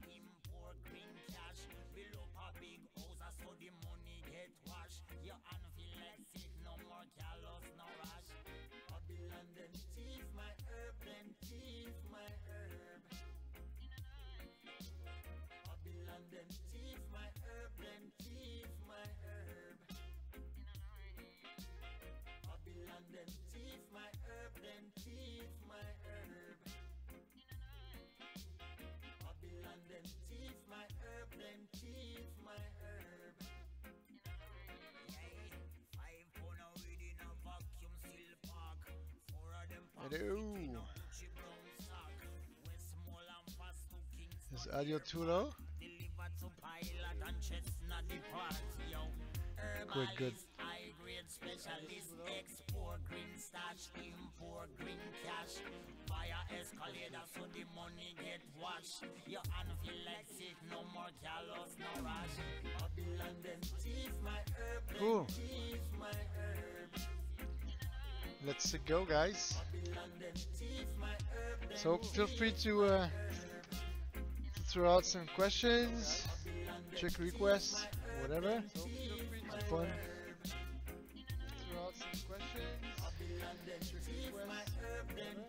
import green cash. Build up a big house so the money get washed. Your hand feel like sick, no more callous, no rush. Babylon them thief my herb, them thief my herb. Babylon them thief my herb, them thief my herb. Babylon them thief my herb, them thief my herb. Babylon them thief my herb, them thief my herb. Yeah, 5 pound of weed in a vacuum seal pack. 4 of them pack in a Gucci brown sack. Westmall and fast to Kingston. Is audio too low? Deliver to pilot and chestnut the party, yo. Good. High grade specialist, export green starch, import green cash. Buy a escalator so the money get washed. Your hand feel like sick, no more callous, no rush. Babylon them thief my herb, Cool. thief my herb. Let's go, guys. Babylon them thief my herb, So feel free to throw out some questions, trick requests, whatever. So feel free to have fun. Throw out some questions, trick requests, whatever.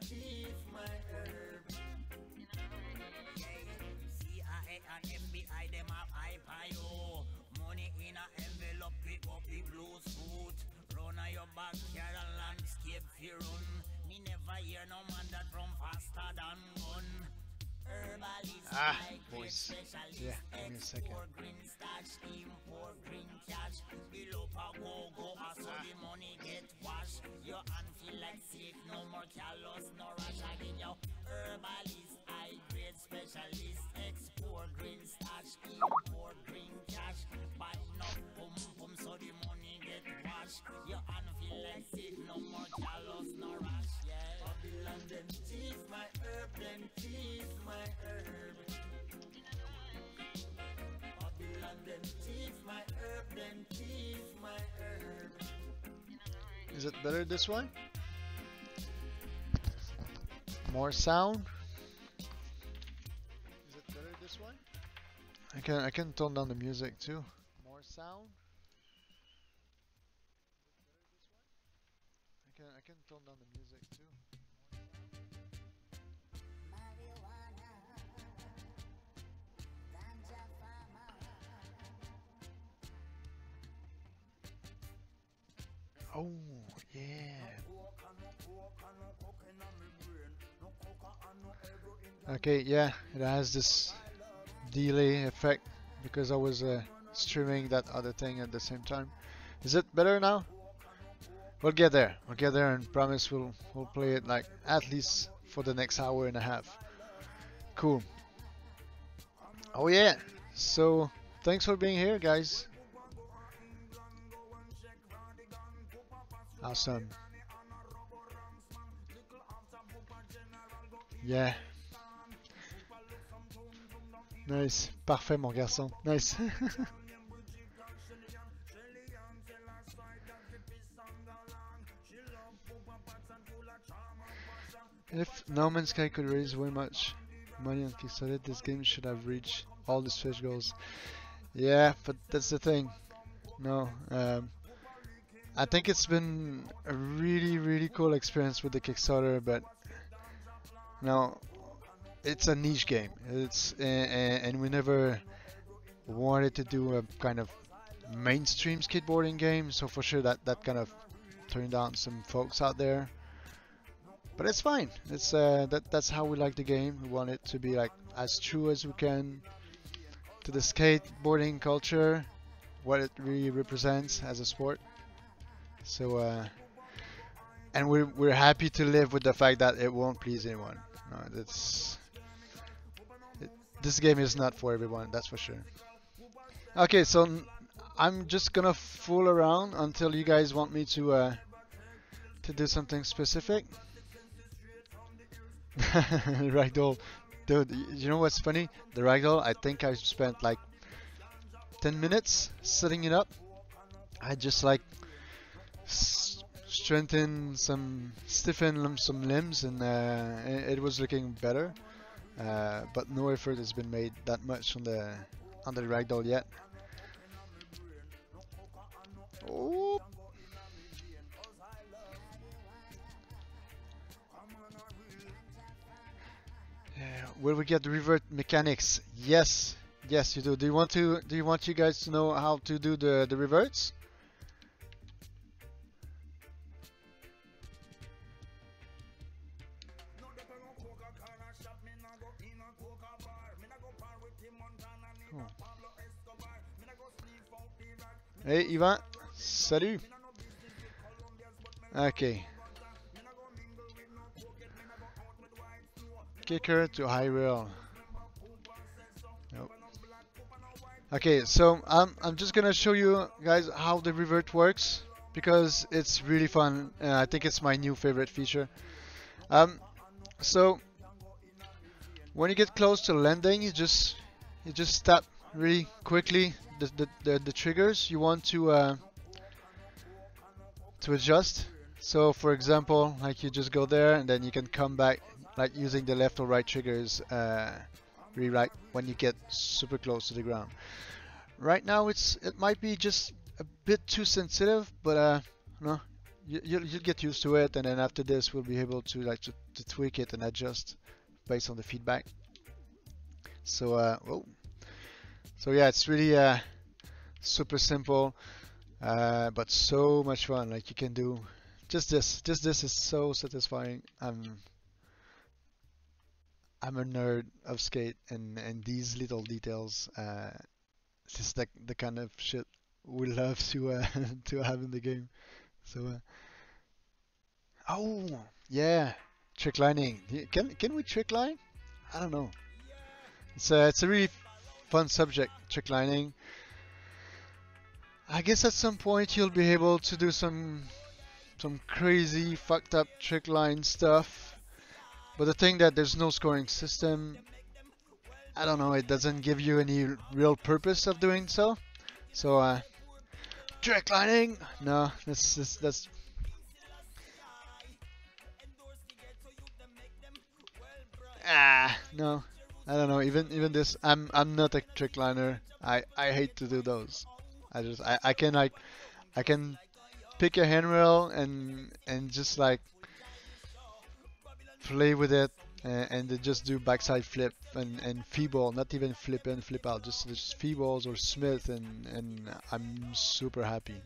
CIA and FBI them have IPO. Money in a envelope, pick up the blue suit. Run on your backyard and landscape fi run. Me never hear no man that run faster than gun. Herbalist, high grade boys. specialist, Yeah, give me a second. export green starch, import green cash. Build up a go-go, so the money get washed. Your hand feel like sick, no more callous, no rush again, yo. Herbalist, high grade specialist, export green starch, import green cash. Buy no pum so the money get washed. Your hand feel like sick, no more callous, no rush, yeah. Babylon them thief my herb, them thief my herb. Babylon them thief my herb, them thief my herb. Is it better this way? More sound? Is it better this way? I can tone down the music too. More sound? I can tone down the music too. Oh, yeah. Okay, yeah, it has this delay effect because I was streaming that other thing at the same time. Is it better now? We'll get there. We'll get there and promise we'll play it like at least for the next hour and a half. Cool. Oh yeah. So thanks for being here, guys. Awesome. Yeah. Nice. Parfait, mon garçon. Nice. If No Man's Sky could raise way much money on Kickstarter, this game should have reached all the stretch goals. Yeah, but that's the thing. No, I think it's been a really cool experience with the Kickstarter, but no, it's a niche game. It's and we never wanted to do a kind of mainstream skateboarding game, so for sure that kind of turned down some folks out there. But it's fine. It's that's how we like the game. We want it to be like as true as we can to the skateboarding culture, what it really represents as a sport. So and we're happy to live with the fact that it won't please anyone. No, this game is not for everyone, that's for sure. Okay, so I'm just gonna fool around until you guys want me to do something specific. Ragdoll, dude, you know what's funny? The ragdoll, I think I spent like 10 minutes setting it up. I just like stiffen some limbs, and it was looking better. but no effort has been made that much on the ragdoll yet. Oh. Will we get the revert mechanics? Yes, yes, you do. Do you want to? Do you want you guys to know how to do the reverts? Oh. Hey, Ivan. Salut. Okay. Kicker to high rail. Nope. Okay, so I'm just gonna show you guys how the revert works because it's really fun. I think it's my new favorite feature. So when you get close to landing, you just tap really quickly the triggers you want to adjust. So for example, like you just go there and then you can come back like using the left or right triggers really right when you get super close to the ground. Right now it might be just a bit too sensitive, but no, you'll get used to it, and then after this we'll be able to like to tweak it and adjust based on the feedback. So whoa. So yeah, it's really super simple, but so much fun. Like you can do just this is so satisfying. I'm a nerd of skate, and these little details, it's just like the kind of shit we love to to have in the game. So oh yeah, trick lining. Can we trick line? I don't know. It's a really fun subject, trick lining. I guess at some point you'll be able to do some crazy fucked up trick line stuff. But the thing that there's no scoring system, I don't know, it doesn't give you any real purpose of doing so. So trick lining, no, that's no, I don't know. Even this, I'm not a trick liner. I hate to do those. I can like I can pick a handrail and just like play with it and then just do backside flip and feeble, not even flip in, flip out, just feebles or smith, and I'm super happy.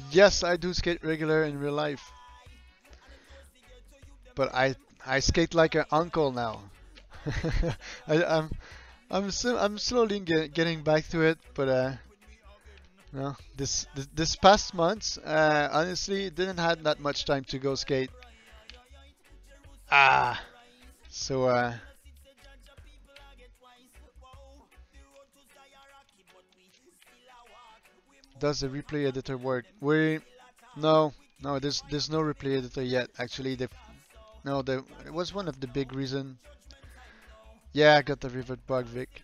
Yes, I do skate regular in real life, but I skate like an uncle now. I, I'm slowly getting back to it, but no, this past months, honestly, didn't have that much time to go skate. Ah, so does the replay editor work? No, no, there's no replay editor yet. Actually, no, it was one of the big reason. Yeah, I got the revert bug, Vic.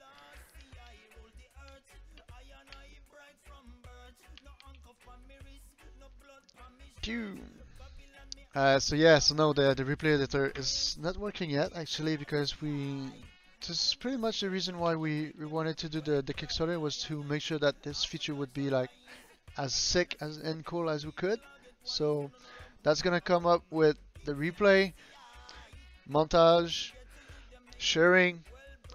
Pew. So yeah, so no, the replay editor is not working yet actually because this is pretty much the reason why we wanted to do the Kickstarter, was to make sure that this feature would be like as sick as and cool as we could. So that's gonna come up with the replay, montage, sharing,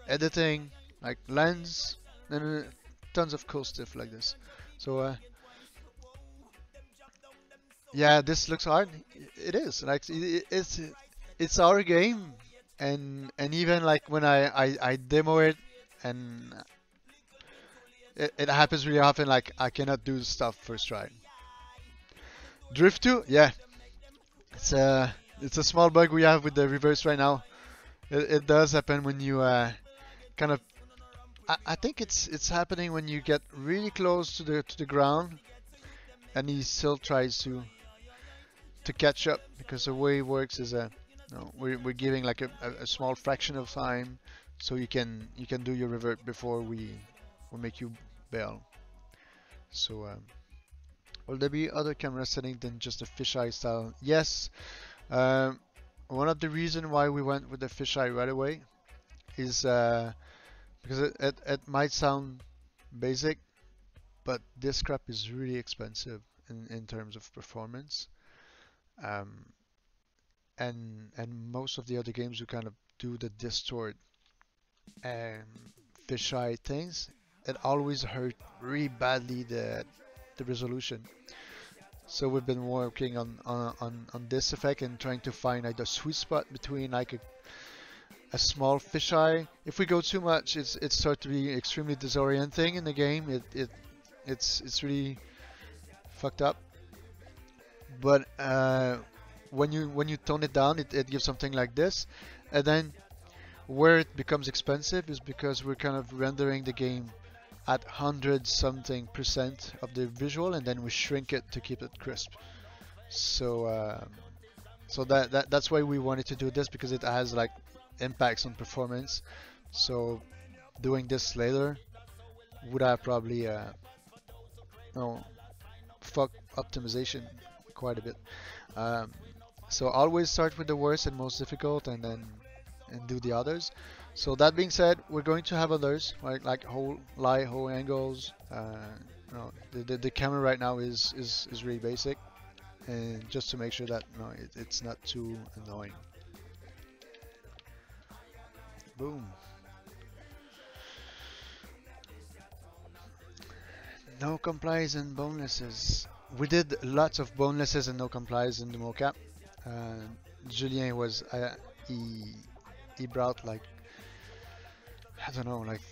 editing, like lens, and tons of cool stuff like this. So yeah, this looks hard. It is like it's our game, and even like when I demo it, and it happens really often. Like I cannot do stuff first try. Drift 2, yeah, it's a small bug we have with the reverse right now. It does happen when you kind of. I think it's happening when you get really close to the ground, and he still tries to catch up, because the way it works is no, we're giving like a small fraction of time, so you can do your revert before we make you bail. So Will there be other camera settings than just the fisheye style? Yes. Um, One of the reasons why we went with the fisheye right away is because it might sound basic, but this crap is really expensive in terms of performance. Um, and most of the other games who kind of do the distort and fisheye things, it always hurt really badly the resolution. So we've been working on this effect and trying to find like the sweet spot between like a small fisheye. If we go too much, it starts to be extremely disorienting in the game. It's really fucked up. But when you tone it down, it gives something like this. And then where it becomes expensive is because we're kind of rendering the game at 100 something percent of the visual, and then we shrink it to keep it crisp. So so that's why we wanted to do this, because it has like impacts on performance. So doing this later would have probably no fuck optimization quite a bit. Um, so always start with the worst and most difficult, and then do the others. So that being said, we're going to have others like whole light, whole angles. The camera right now is really basic, and just to make sure that it's not too annoying. Boom. No complies and bonelesses. We did lots of bonelesses and no complies in the mocap. Uh, Julien was he brought like, I don't know, like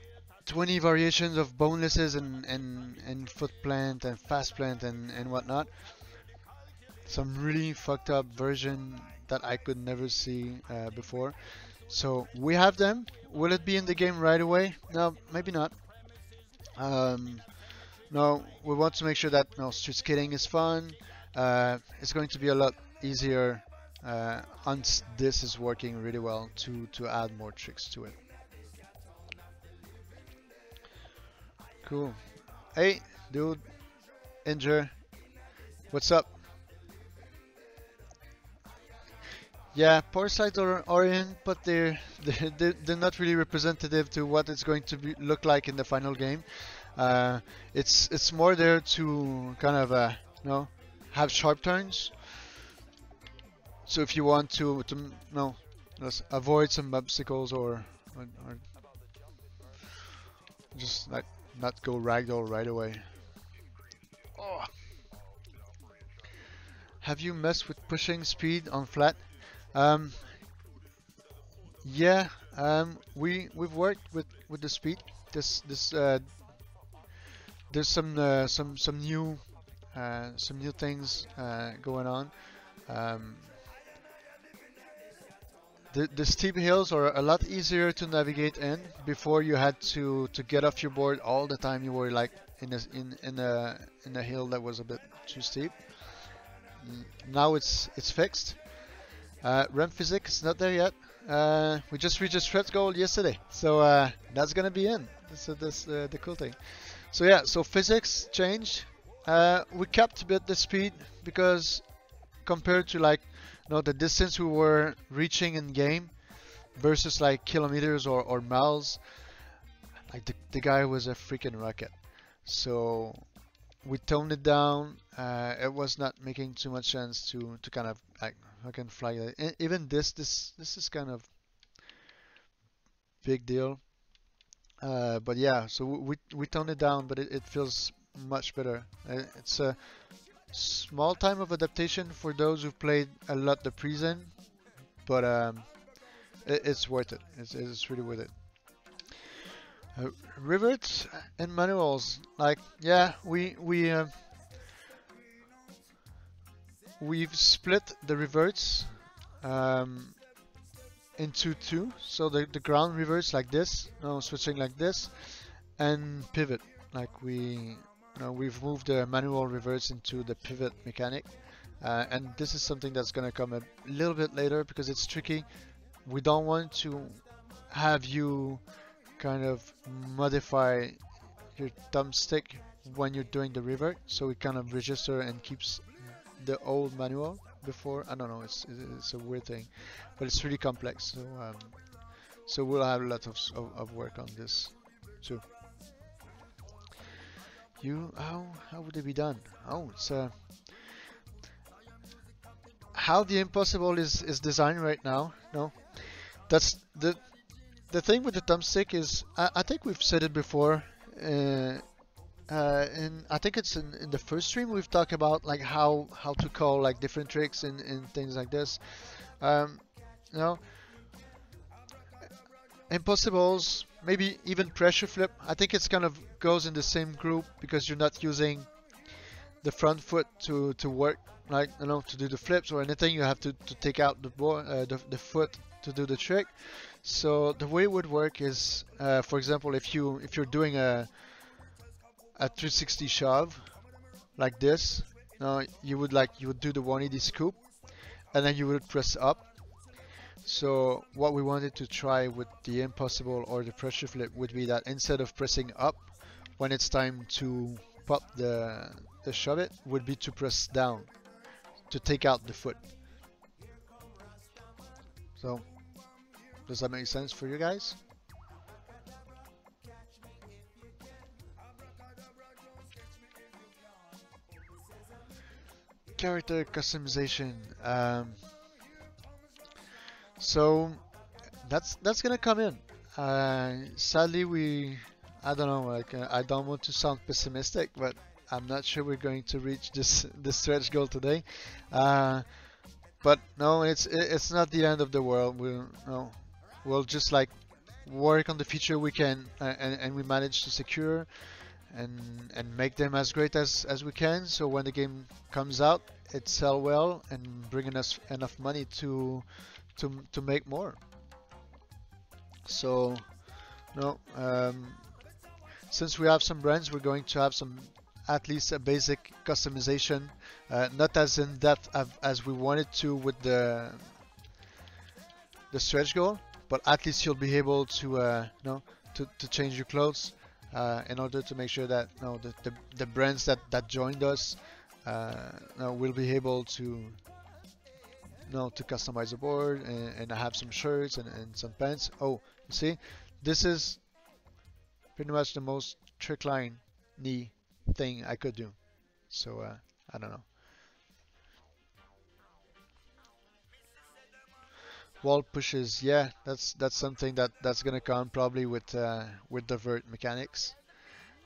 20 variations of bonelesses and foot plant and fast plant and whatnot. Some really fucked up version that I could never see before. So we have them. Will it be in the game right away? No, maybe not. No, we want to make sure that street skating is fun. It's going to be a lot easier once this is working really well to add more tricks to it. Cool. Hey, dude, Injure, what's up? Yeah, poor sites are in, but they're not really representative to what it's going to look like in the final game. It's more there to kind of have sharp turns. So if you want to just avoid some obstacles or just like not go ragdoll right away. Oh. Have you messed with pushing speed on flat? Yeah, we've worked with the speed. This there's some new things going on. The steep hills are a lot easier to navigate in. Before you had to get off your board all the time. You were like in a hill that was a bit too steep. Now it's fixed. Ramp physics not there yet. We just reached a stretch goal yesterday, so that's gonna be in. That's the cool thing. So yeah, so physics changed. We kept a bit the speed because compared to like the distance we were reaching in game versus like kilometers or miles, like the guy was a freaking rocket. So we toned it down. It was not making too much sense to kind of like I can fly. Even this is kind of big deal. But yeah, so we toned it down, but it feels much better. It's a small time of adaptation for those who've played a lot the Prison, but it's worth it. It's really worth it. Rivets and manuals, like yeah, we've split the reverts into two. So the ground reverts like this, switching like this, and pivot like we've moved the manual reverts into the pivot mechanic. And this is something that's gonna come a little bit later because it's tricky. We don't want to have you kind of modify your thumbstick when you're doing the revert, so it kind of register and keeps the old manual before. I don't know, it's a weird thing, but it's really complex. So we'll have a lot of work on this too. How would it be done? Oh, it's how the impossible is designed right now. No, that's the thing with the thumbstick is I think we've said it before. And I think it's in the first stream we've talked about like how to call like different tricks and things like this. Um, you know, impossibles, maybe even pressure flip. I think it's kind of goes in the same group because you're not using the front foot to work, like to do the flips or anything. You have to take out the foot to do the trick. So the way it would work is, for example, if you're doing a 360 shove like this, you would do the 180 scoop, and then you would press up. So what we wanted to try with the impossible or the pressure flip would be that instead of pressing up when it's time to pop the shove it, would be to press down to take out the foot. So does that make sense for you guys? Character customization. So that's gonna come in. Sadly, I don't know. Like I don't want to sound pessimistic, but I'm not sure we're going to reach this stretch goal today. But no, it's not the end of the world. We'll just like work on the feature we can, and we manage to secure and make them as great as we can. So when the game comes out, it sell well and bringing us enough money to make more. So no, since we have some brands, we're going to have some at least a basic customization, not as in depth as we wanted to with the stretch goal, but at least you'll be able to to change your clothes in order to make sure that the brands that joined us will be able to to customize the board and have some shirts and some pants. Oh, you see, this is pretty much the most trick line knee thing I could do. So I don't know. Wall pushes, yeah, that's something that's gonna come probably with the vert mechanics.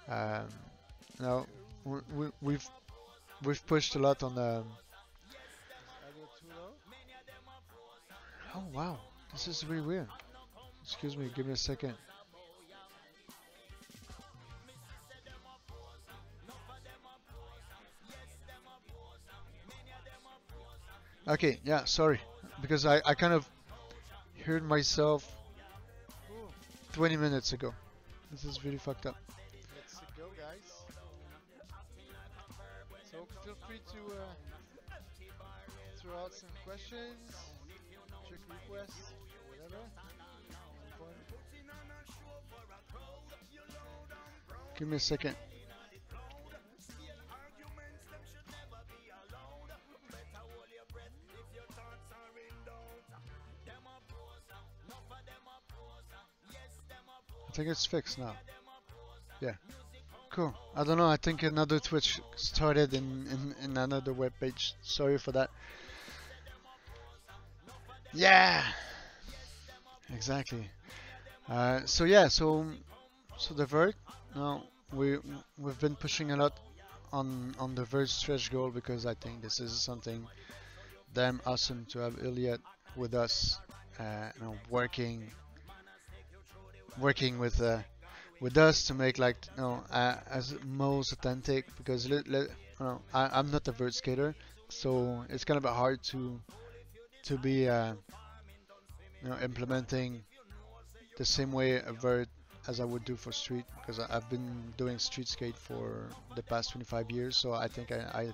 Um, no, we've pushed a lot on the. Oh wow, this is really weird. Excuse me, give me a second. Okay, yeah, sorry, because I kind of heard myself 20 minutes ago. This is really fucked up. Let's go, guys. So feel free to throw out some questions, trick requests, whatever. Give me a second. I think it's fixed now. Yeah. Cool. I don't know. I think another Twitch started in another web page. Sorry for that. Yeah. Exactly. So yeah. So the vert. Now we've been pushing a lot on the vert stretch goal because I think this is something damn awesome to have Iliad with us. Working with us to make like as most authentic because I'm not a vert skater, so it's kind of hard to be implementing the same way a vert as I would do for street because I've been doing street skate for the past 25 years, so I think I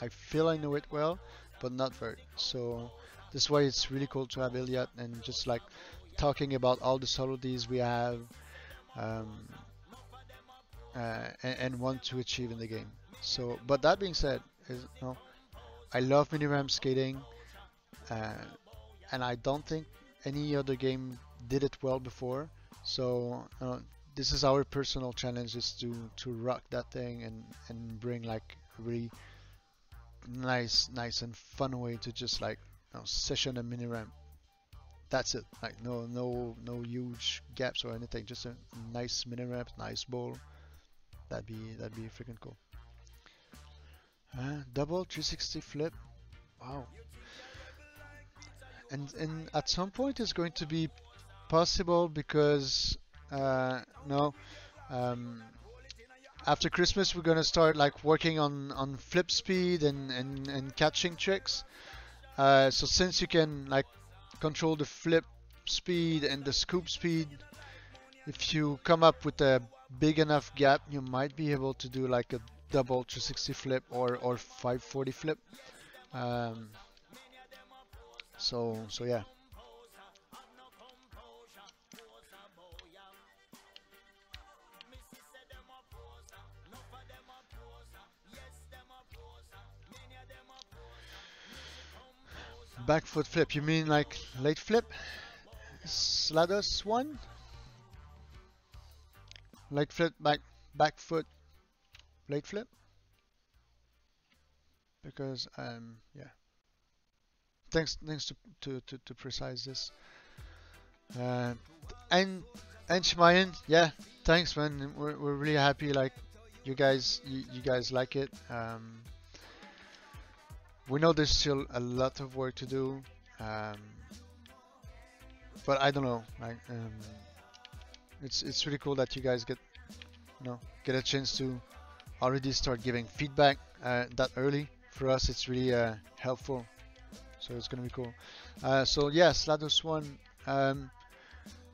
feel I know it well, but not vert. So this is why it's really cool to have Iliad and just like talking about all the subtleties we have. Um, and want to achieve in the game. So, but that being said, I love mini ramp skating, uh, and I don't think any other game did it well before. So this is our personal challenge, is to rock that thing and bring like a really nice and fun way to just like session a mini ramp. That's it. Like no huge gaps or anything. Just a nice mini ramp, nice bowl. That'd be freaking cool. Double 360 flip. Wow. And at some point it's going to be possible because no after Christmas we're gonna start like working on flip speed and catching tricks. So since you can like control the flip speed and the scoop speed, if you come up with a big enough gap, you might be able to do like a double 360 flip or 540 flip. Um, so yeah. Back foot flip. You mean like late flip? Slados one? Late flip, back foot, late flip? Because yeah. Thanks to precise this. Uh, and Shmayan, yeah, thanks man. We're really happy. Like you guys like it. We know there's still a lot of work to do, but I don't know. Like it's really cool that you guys get a chance to already start giving feedback that early. For us, it's really helpful. So it's gonna be cool. So yeah, Slados one.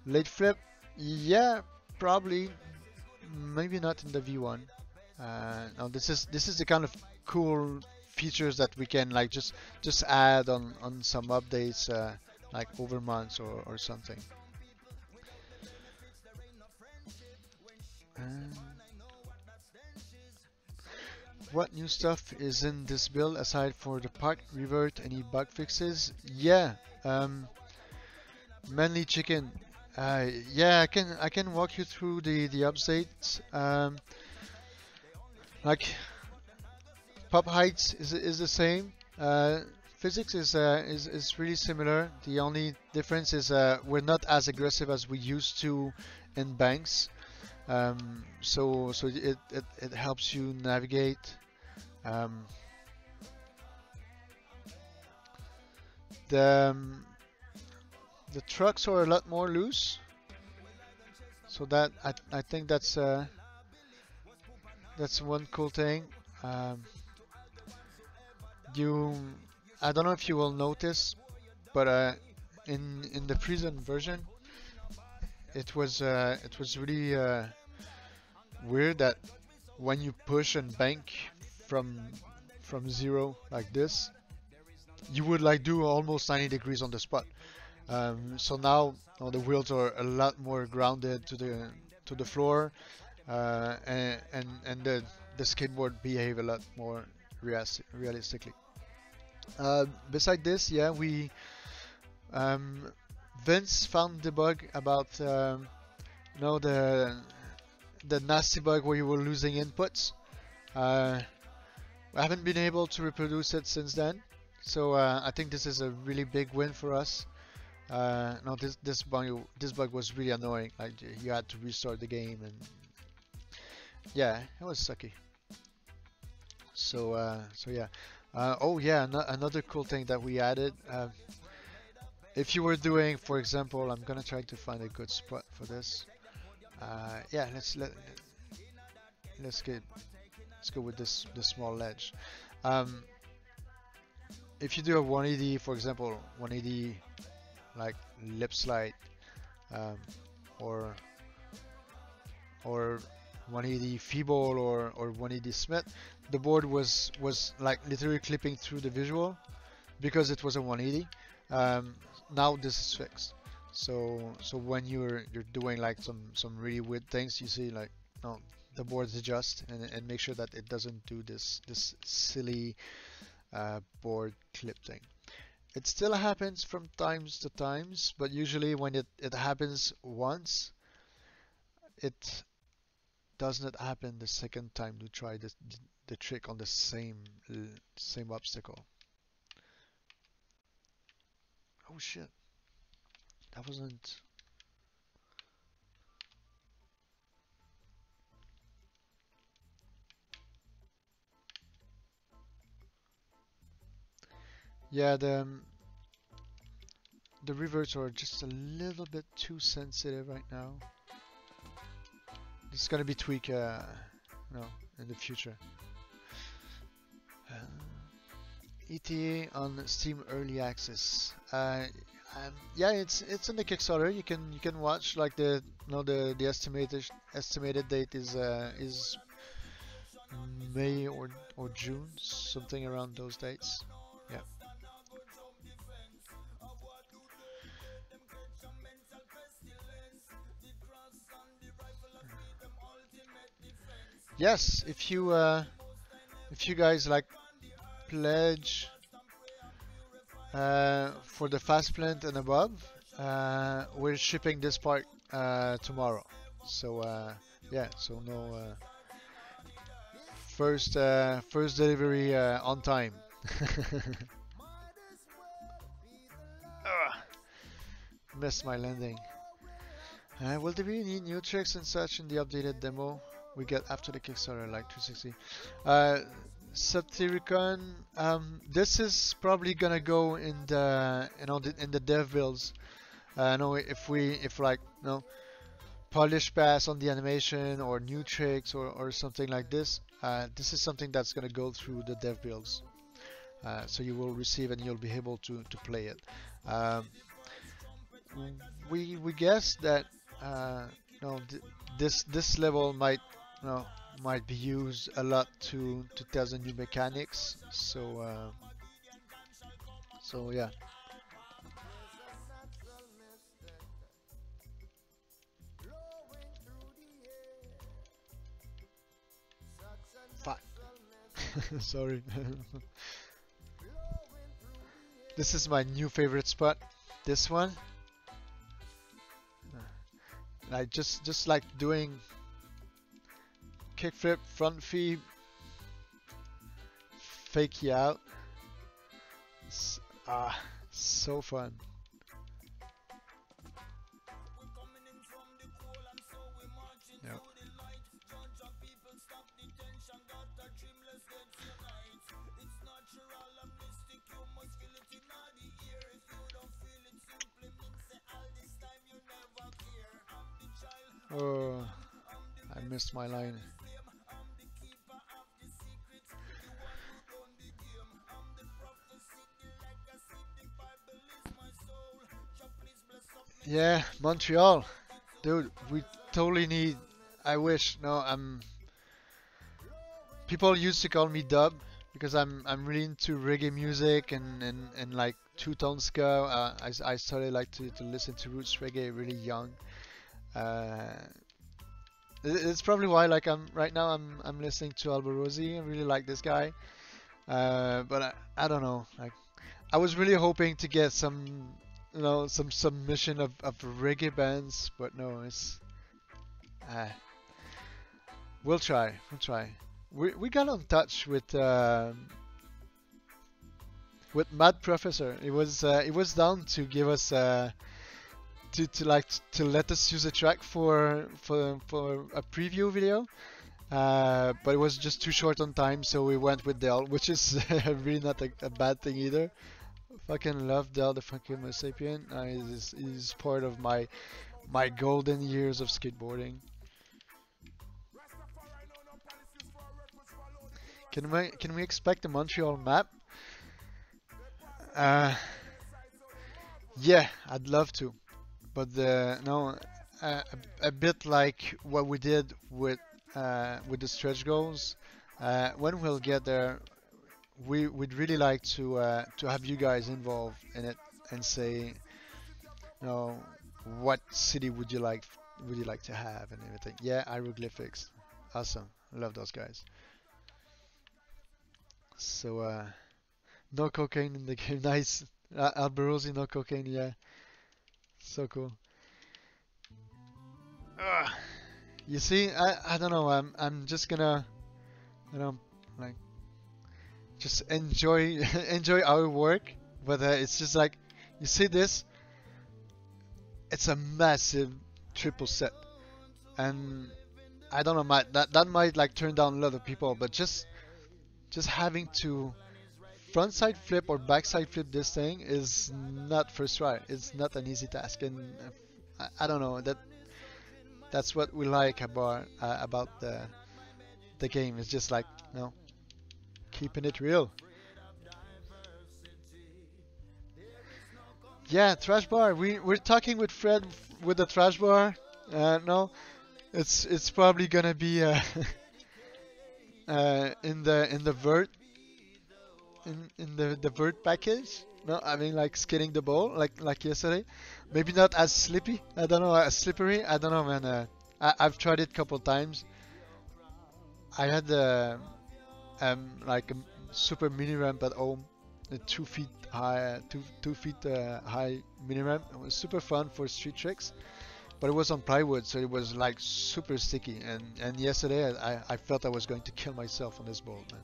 Late flip, yeah, probably, maybe not in the V1. No, this is the kind of cool features that we can like just add on some updates, like over months or something. What new stuff is in this build aside for the park revert? Any bug fixes? Yeah, mainly chicken. Yeah, I can walk you through the updates. Like pop heights is the same. Physics is really similar. The only difference is we're not as aggressive as we used to in banks. So it helps you navigate. The the trucks are a lot more loose, so that I think that's one cool thing. You I don't know if you will notice, but in the prison version, it was really weird that when you push and bank from zero like this, you would like do almost 90 degrees on the spot. So now the wheels are a lot more grounded to the floor, and the skateboard behave a lot more realistically. Beside this, yeah, we Vince found the bug about the nasty bug where you were losing inputs. I haven't been able to reproduce it since then, so I think this is a really big win for us. No, this bug was really annoying. Like you had to restart the game, and yeah, it was sucky. So yeah. Oh yeah, another cool thing that we added. If you were doing, for example, I'm gonna try to find a good spot for this. Yeah, let's go with this small ledge. If you do a 180, for example, 180 like lip slide, or 180 feeble or 180 Smith, the board was like literally clipping through the visual because it was a 180. Now this is fixed. So when you're doing like some really weird things, you see like, no, the boards adjust and make sure that it doesn't do this silly board clip thing. It still happens from times to times, but usually when it happens once, it does not happen the second time you try the trick on the same obstacle. Oh shit, that wasn't. Yeah, the reverts are just a little bit too sensitive right now. It's gonna be tweaked, no, in the future. ETA on Steam Early Access. Yeah, it's on the Kickstarter. You can watch like the estimated date is May or June, something around those dates. Yeah. Yes, if you guys like pledge for the fast plant and above, we're shipping this part tomorrow. So yeah, so no first delivery on time. Ugh, missed my landing. Will there be any new tricks and such in the updated demo we get after the Kickstarter, like 360? Satyricon, this is probably gonna go in the in the dev builds. No, if like no polish pass on the animation or new tricks or something like this, this is something that's gonna go through the dev builds. So you will receive and you'll be able to play it. Um, we guess that no this level no might be used a lot to test the new mechanics. So yeah. Fuck. Sorry. This is my new favorite spot. This one. I just like doing kickflip, front feed, fake you out. So fun. Yep. Oh, I missed my line. Yeah, Montreal. Dude, we totally need. I wish. No, people used to call me Dub because I'm really into reggae music and like two-tone ska. I started like to listen to roots reggae really young. Uh, it's probably why like right now I'm listening to Alborosi. I really like this guy. But I don't know. Like I was really hoping to get some some submission of reggae bands, but no, it's uh, we'll try. We'll try. We got in touch with Mad Professor. It was down to give us to let us use a track for a preview video. But it was just too short on time, so we went with Dell, which is really not a bad thing either. Fucking love Dell the fucking Homo sapien. He's part of my golden years of skateboarding. Can we expect a Montreal map? Uh, yeah, I'd love to, but no, a bit like what we did with the stretch goals. When we'll get there, we'd really like to have you guys involved in it and say, what city would you like to have and everything. Yeah, hieroglyphics. Awesome. Love those guys. So no cocaine in the game. Nice. Alberosi, no cocaine. Yeah. So cool. Ugh. You see, I don't know. I'm just gonna, you know, like just enjoy enjoy our work. But it's just like you see this. It's a massive triple set, and I don't know. That might like turn down a lot of people, but just having to frontside flip or backside flip this thing is not first try. It's not an easy task, and I don't know that's what we like about the game. It's just like you know keeping it real. Yeah, trash bar. We're talking with Fred with the trash bar. No, it's probably gonna be in the vert in the vert package. No, I mean like skidding the ball like yesterday. Maybe not as slippy. I don't know, as slippery. I don't know, man. I've tried it a couple times. I had like a super mini ramp at home, a 2 feet high, 2 feet high mini ramp. It was super fun for street tricks, but it was on plywood, so it was like super sticky. And yesterday I felt I was going to kill myself on this board, man.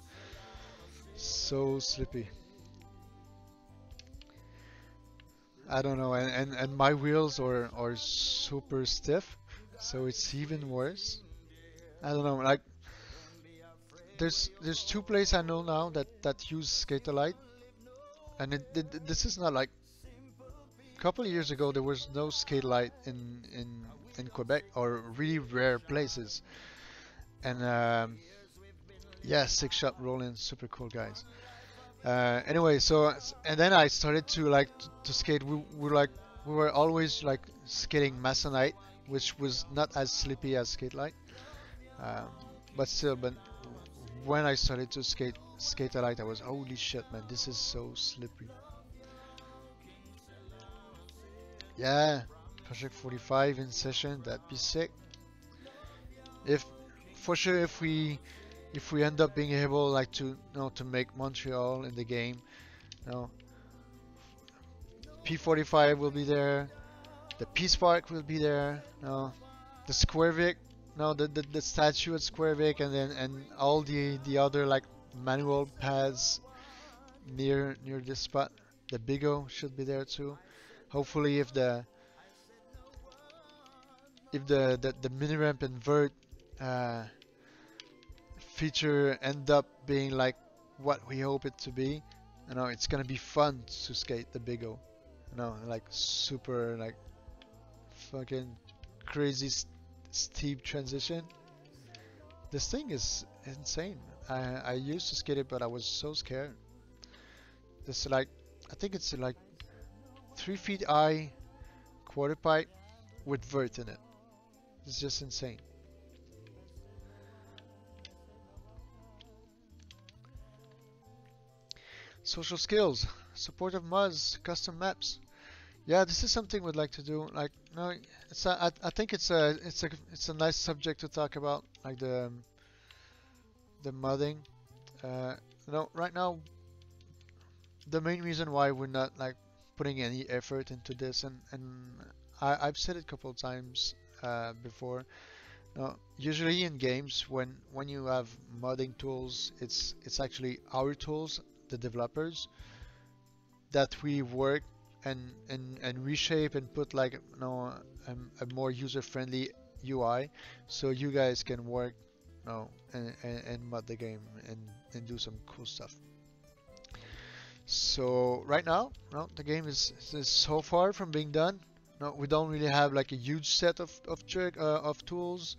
So slippy. I don't know, and my wheels are super stiff, so it's even worse. I don't know, like there's two places I know now that use Skater and this is not like a couple of years ago there was no skate light in Quebec or really rare places, and yeah, six shot rolling, super cool guys. Anyway, so and then I started to like to skate. We were always like skating Masonite, which was not as slippy as Skate Light, um, but still. But when I started to skate light, I was holy shit, man, this is so slippery. Yeah, Project 45 in session, that'd be sick. If for sure if we end up being able like to to make Montreal in the game, you know, P45 will be there. The Peace Park will be there. No, the Square Vic. No, the statue at Square Vic, and then and all the other like manual pads near this spot. The Big O should be there too. Hopefully, if the mini ramp and vert uh, feature end up being like what we hope it to be, you know, it's gonna be fun to skate the Big O. You know, like super like fucking crazy steep transition. This thing is insane. I used to skate it, but I was so scared. This like I think it's like 3 feet high quarter pipe with vert in it. It's just insane. Social skills, supportive mods, custom maps. Yeah, this is something we'd like to do. Like, no, I think it's a nice subject to talk about, like the modding. Uh, right now the main reason why we're not like putting any effort into this, and I've said it a couple of times before. Usually in games, when you have modding tools, it's actually our tools, the developers, that we work and reshape and put like a more user-friendly UI, so you guys can work and mod the game and do some cool stuff. So right now, no, the game is so far from being done. No, we don't really have like a huge set of tools.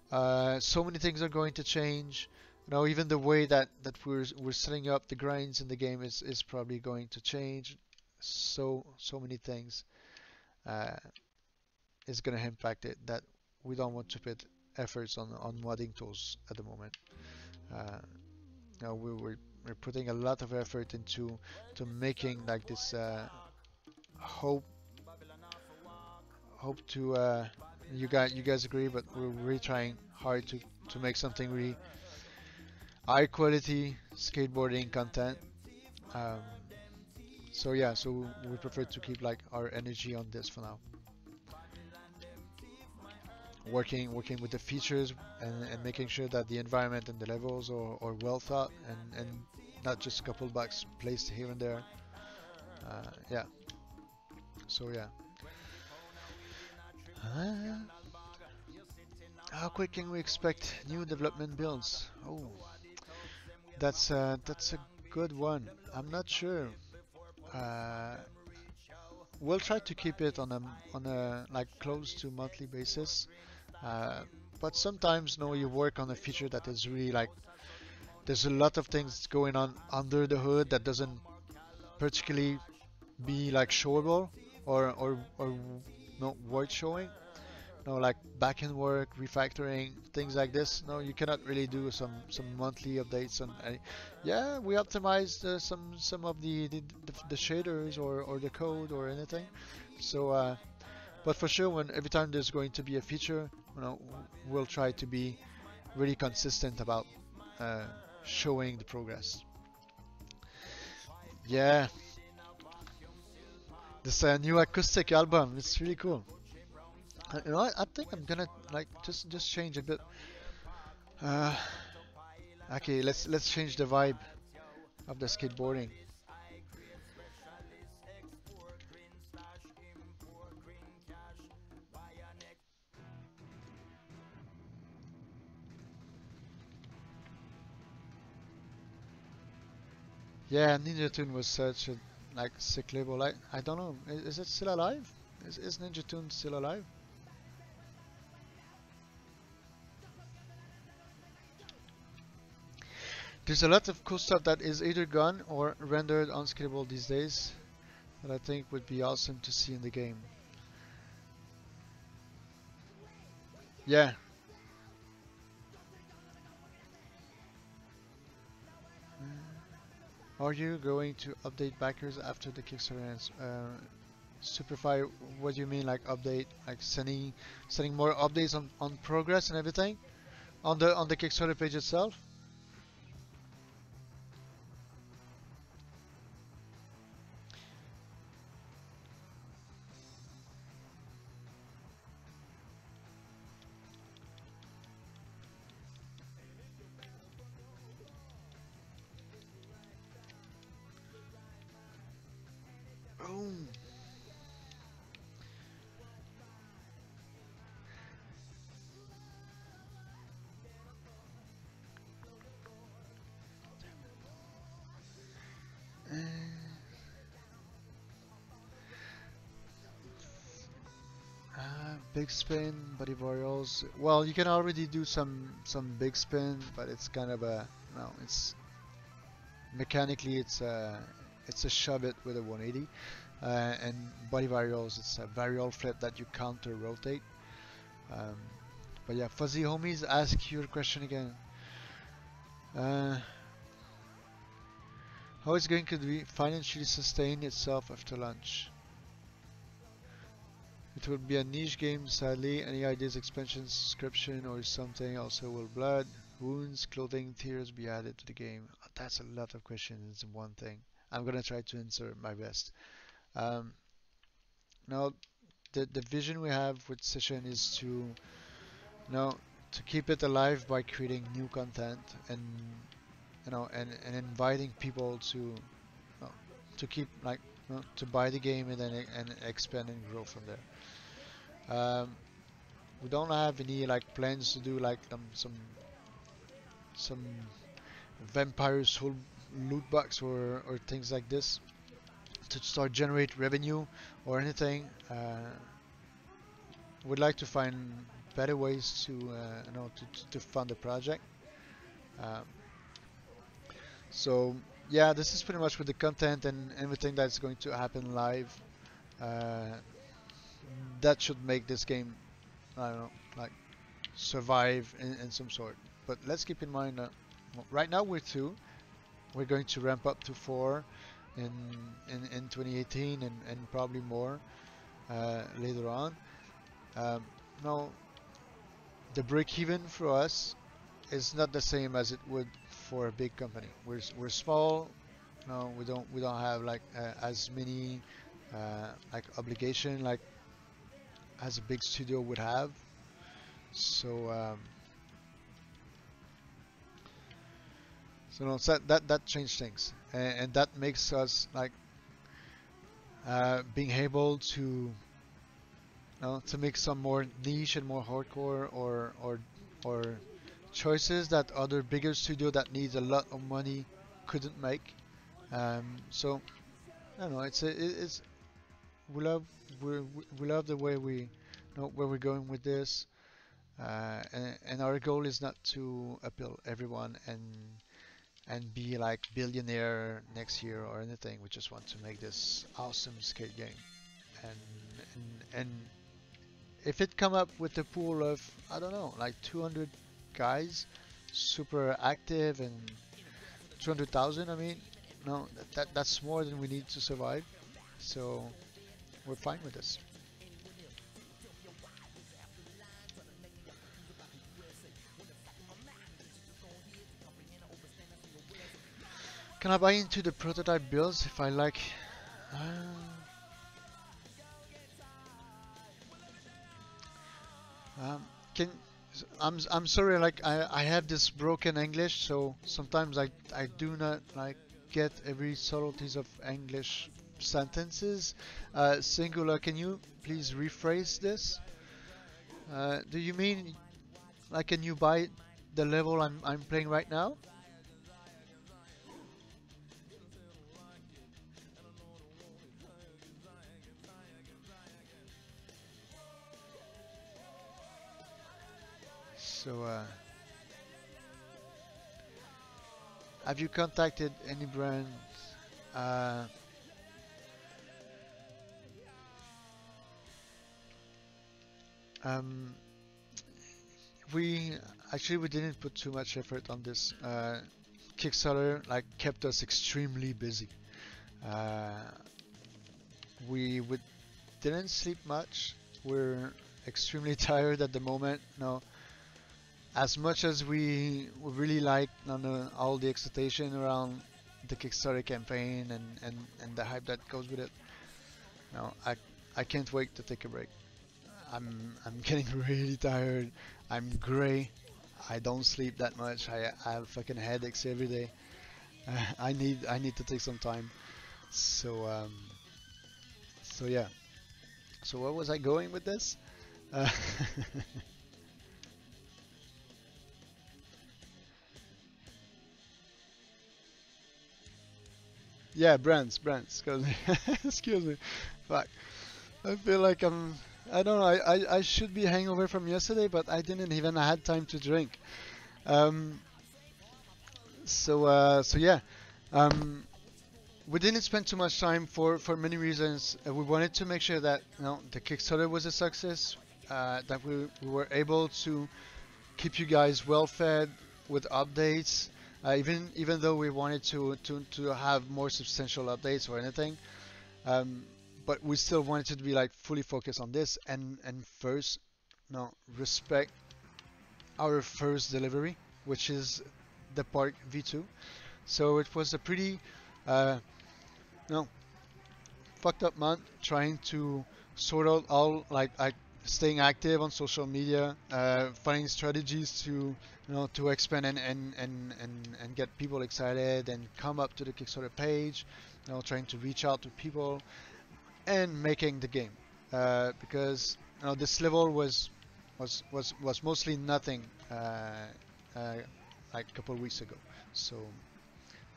So many things are going to change. Even the way that we're setting up the grinds in the game is probably going to change. So many things uh, is going to impact it that we don't want to put efforts on modding tools at the moment. Uh, we're putting a lot of effort into to making like this hope hope to You guys agree, but we're really trying hard to make something really high quality skateboarding content. Um, so yeah, so we prefer to keep like our energy on this for now. Working with the features and making sure that the environment and the levels are well thought and not just a couple bucks placed here and there. Yeah. So yeah. Uh, how quick can we expect new development builds? Oh, that's a good one. I'm not sure. Uh, we'll try to keep it on a like close to monthly basis. Uh, but sometimes, no, you work on a feature that is really like there's a lot of things going on under the hood that doesn't particularly be like showable or not worth showing. No, like backend work, refactoring, things like this. No, you cannot really do some monthly updates on. Yeah, we optimized some of the shaders or the code or anything. So, but for sure, when every time there's going to be a feature, we'll try to be really consistent about uh, showing the progress. Yeah, this new acoustic album, it's really cool. I think I'm gonna like just change a bit. Uh, okay, let's change the vibe of the skateboarding. Yeah, Ninja Tune was such a like sick label. I don't know, is it still alive? Is Ninja Tune still alive? There's a lot of cool stuff that is either gone or rendered unskippable these days that I think would be awesome to see in the game. Yeah. Are you going to update backers after the Kickstarter ends? Superfly, what do you mean like update? Like sending more updates on progress and everything on the Kickstarter page itself? Oh. Big spin, body varials. Well, you can already do some big spin, but it's kind of a no. It's mechanically it's a shove it with a 180, and body varials. It's a varial flip that you counter rotate. Um, but yeah, fuzzy homies, ask your question again. Uh, how is going to be financially sustain itself after launch? It will be a niche game, sadly. Any ideas, expansion, subscription, or something? Also, will blood, wounds, clothing, tiers be added to the game? That's a lot of questions in one thing. I'm gonna try to answer my best. Um, now, the vision we have with Session is now to keep it alive by creating new content and and inviting people know, to keep like to buy the game and then and expand and grow from there. We don't have any like plans to do like some vampire soul loot box or things like this to start generate revenue or anything. We'd like to find better ways to to fund the project. Um, so yeah, this is pretty much with the content and everything that's going to happen live. Uh, that should make this game, I don't know, like survive in some sort. But let's keep in mind that right now we're two. We're going to ramp up to four in in 2018 and probably more later on. Um, no, the break even for us is not the same as it would for a big company. We're small. No, we don't have like as many like obligation like as a big studio would have. So so that changed things, and that makes us like being able to make some more niche and more hardcore or choices that other bigger studio that needs a lot of money couldn't make. So I don't know. It's we love we love the way we know where we're going with this, and our goal is not to appeal everyone and be like billionaire next year or anything. We just want to make this awesome skate game, and and if it come up with a pool of I don't know like 200 guys, super active and 200,000. I mean, no, that's more than we need to survive. So we're fine with this. Can I buy into the prototype builds if I like? Uh, um, can I'm sorry, like I have this broken English, so sometimes I do not like get every subtleties of English sentences. Singular, can you please rephrase this? Do you mean like can you buy the level I'm playing right now? So have you contacted any brand? Uh, um, we actually we didn't put too much effort on this. Kickstarter like kept us extremely busy. Uh, we didn't sleep much. We're extremely tired at the moment. No, as much as we really like all the excitation around the Kickstarter campaign and the hype that goes with it. No, I can't wait to take a break. I'm getting really tired. I'm gray. I don't sleep that much. I have fucking headaches every day. I need to take some time. So so yeah. So where was I going with this? Uh, yeah, brands. Excuse me. Excuse me. Fuck. I feel like I don't know. I should be hangover from yesterday, but I didn't even had time to drink. Um. So yeah. Um. We didn't spend too much time for many reasons. We wanted to make sure that the Kickstarter was a success, that we were able to keep you guys well fed with updates. Even though we wanted to have more substantial updates or anything, um, but we still wanted to be like fully focused on this and first, respect our first delivery, which is the Park V2. So it was a pretty uh, no fucked up month trying to sort out all like staying active on social media, finding strategies to expand and get people excited and come up to the Kickstarter page, trying to reach out to people and making the game, because this level was mostly nothing uh, like a couple of weeks ago. So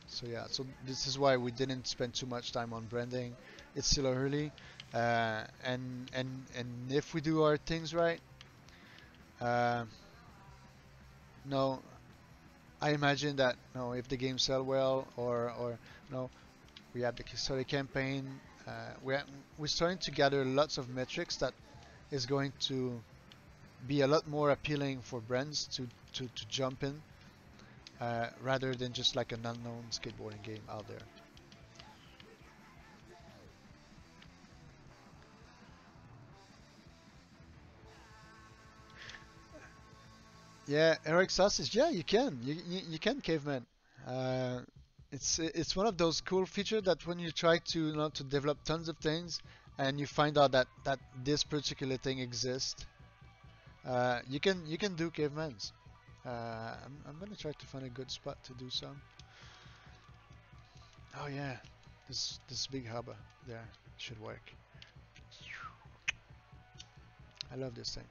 so yeah, so this is why we didn't spend too much time on branding. It's still early, and if we do our things right, uh, no, I imagine that if the game sell well or we have the Kickstarter campaign, we're starting to gather lots of metrics that is going to be a lot more appealing for brands to jump in, rather than just like an unknown skateboarding game out there. Yeah, Eric Sausage. Yeah, you can. You can caveman. Uh, it's one of those cool features that when you try to to develop tons of things and you find out that this particular thing exists, you can do cavemans. I'm gonna try to find a good spot to do some. Oh yeah, this big harbor there should work. I love this thing.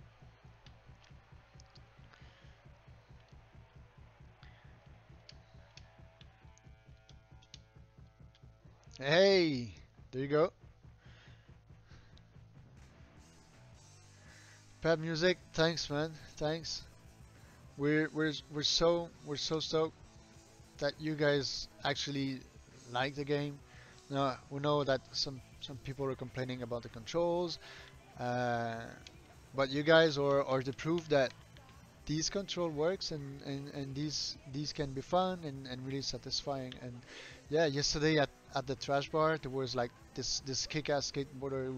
Hey, there you go. Pad music. Thanks, man. Thanks. We're so stoked that you guys actually like the game. Now we know that some people are complaining about the controls, uh, but you guys are the proof that these control works and these can be fun and really satisfying. And yeah, yesterday at the trash bar there was like this kick-ass skateboarder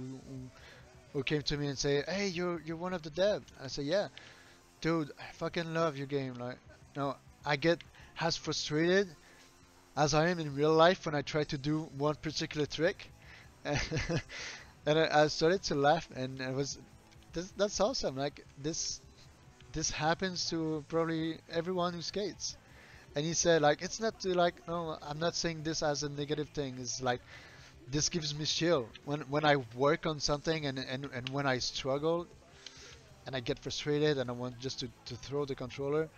who came to me and say, "Hey, you're one of the dev." I said, "Yeah, dude, I fucking love your game." Like, no, I get as frustrated as I am in real life when I try to do one particular trick. And I started to laugh, and it was that's awesome. Like this happens to probably everyone who skates. And he said like it's not to like no, I'm not saying this as a negative thing. It's like this gives me chill when I work on something and when I struggle and I get frustrated and I want just to throw the controller.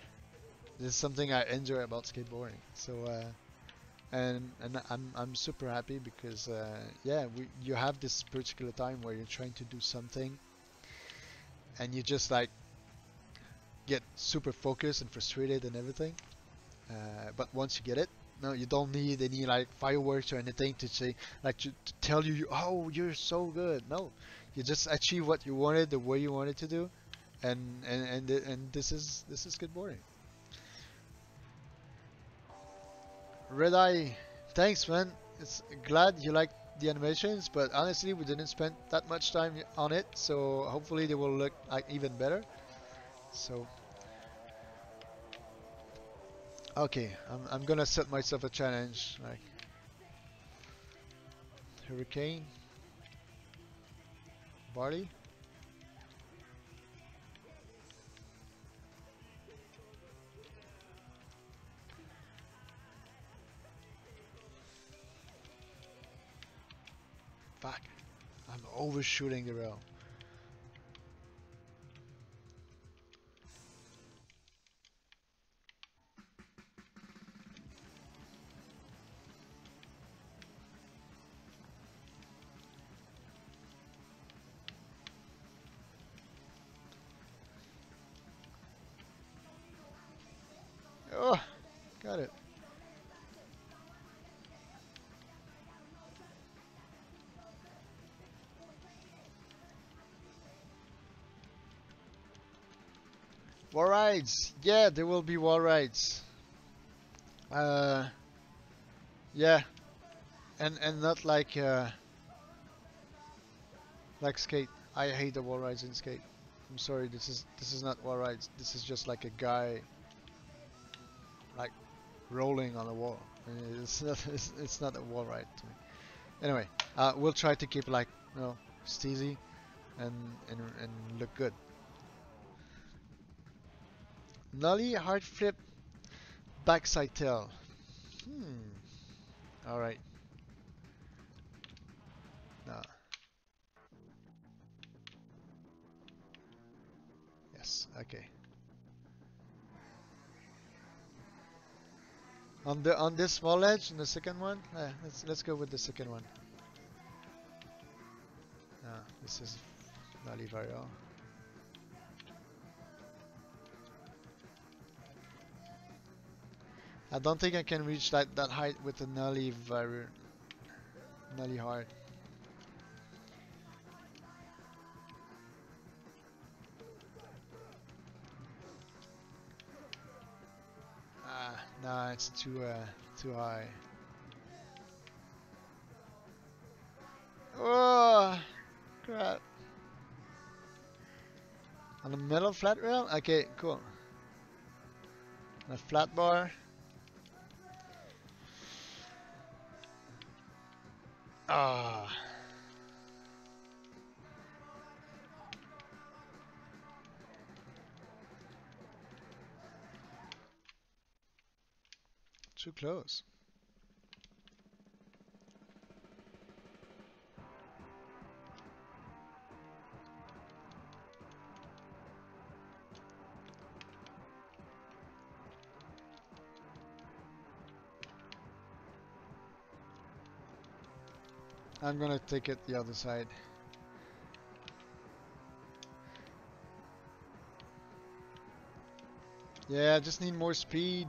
This is something I enjoy about skateboarding. So and I'm super happy because yeah, you have this particular time where you're trying to do something and you just like get super focused and frustrated and everything. But once you get it, no, you don't need any like fireworks or anything to say like to tell you, oh, you're so good. No, you just achieve what you wanted the way you wanted to do, and this is skateboarding. Red Eye, thanks, man. It's glad you like the animations, but honestly, we didn't spend that much time on it, so hopefully they will look like even better. So, okay, I'm gonna set myself a challenge, like hurricane, barley. Fuck, I'm overshooting the rail. Oh, got it. Wall rides, yeah, there will be wall rides. Uh, yeah, and not like skate. I hate the wall rides in skate. I'm sorry, this is not wall rides. This is just like a guy like rolling on a wall. It's not a wall ride to me. Anyway, we'll try to keep like steezy and and look good. Nollie hard flip backside tail. Hmm. All right. No. Yes. Okay. On this small edge, in the second one, let's go with the second one. This is Nollie varial. I don't think I can reach that height with the Nollie hard. Nah, it's too high. Oh, crap. On a metal flat rail? Okay, cool. A flat bar. Ah. Too close. I'm gonna take it the other side. Yeah, I just need more speed.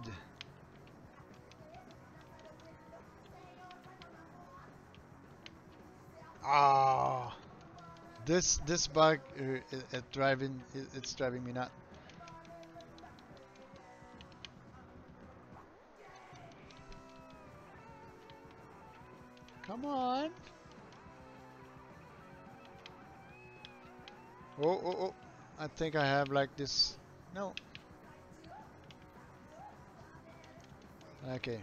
Ah, this bug it's driving me nuts. Come on. Oh, oh, oh. I think I have like this. No. Okay.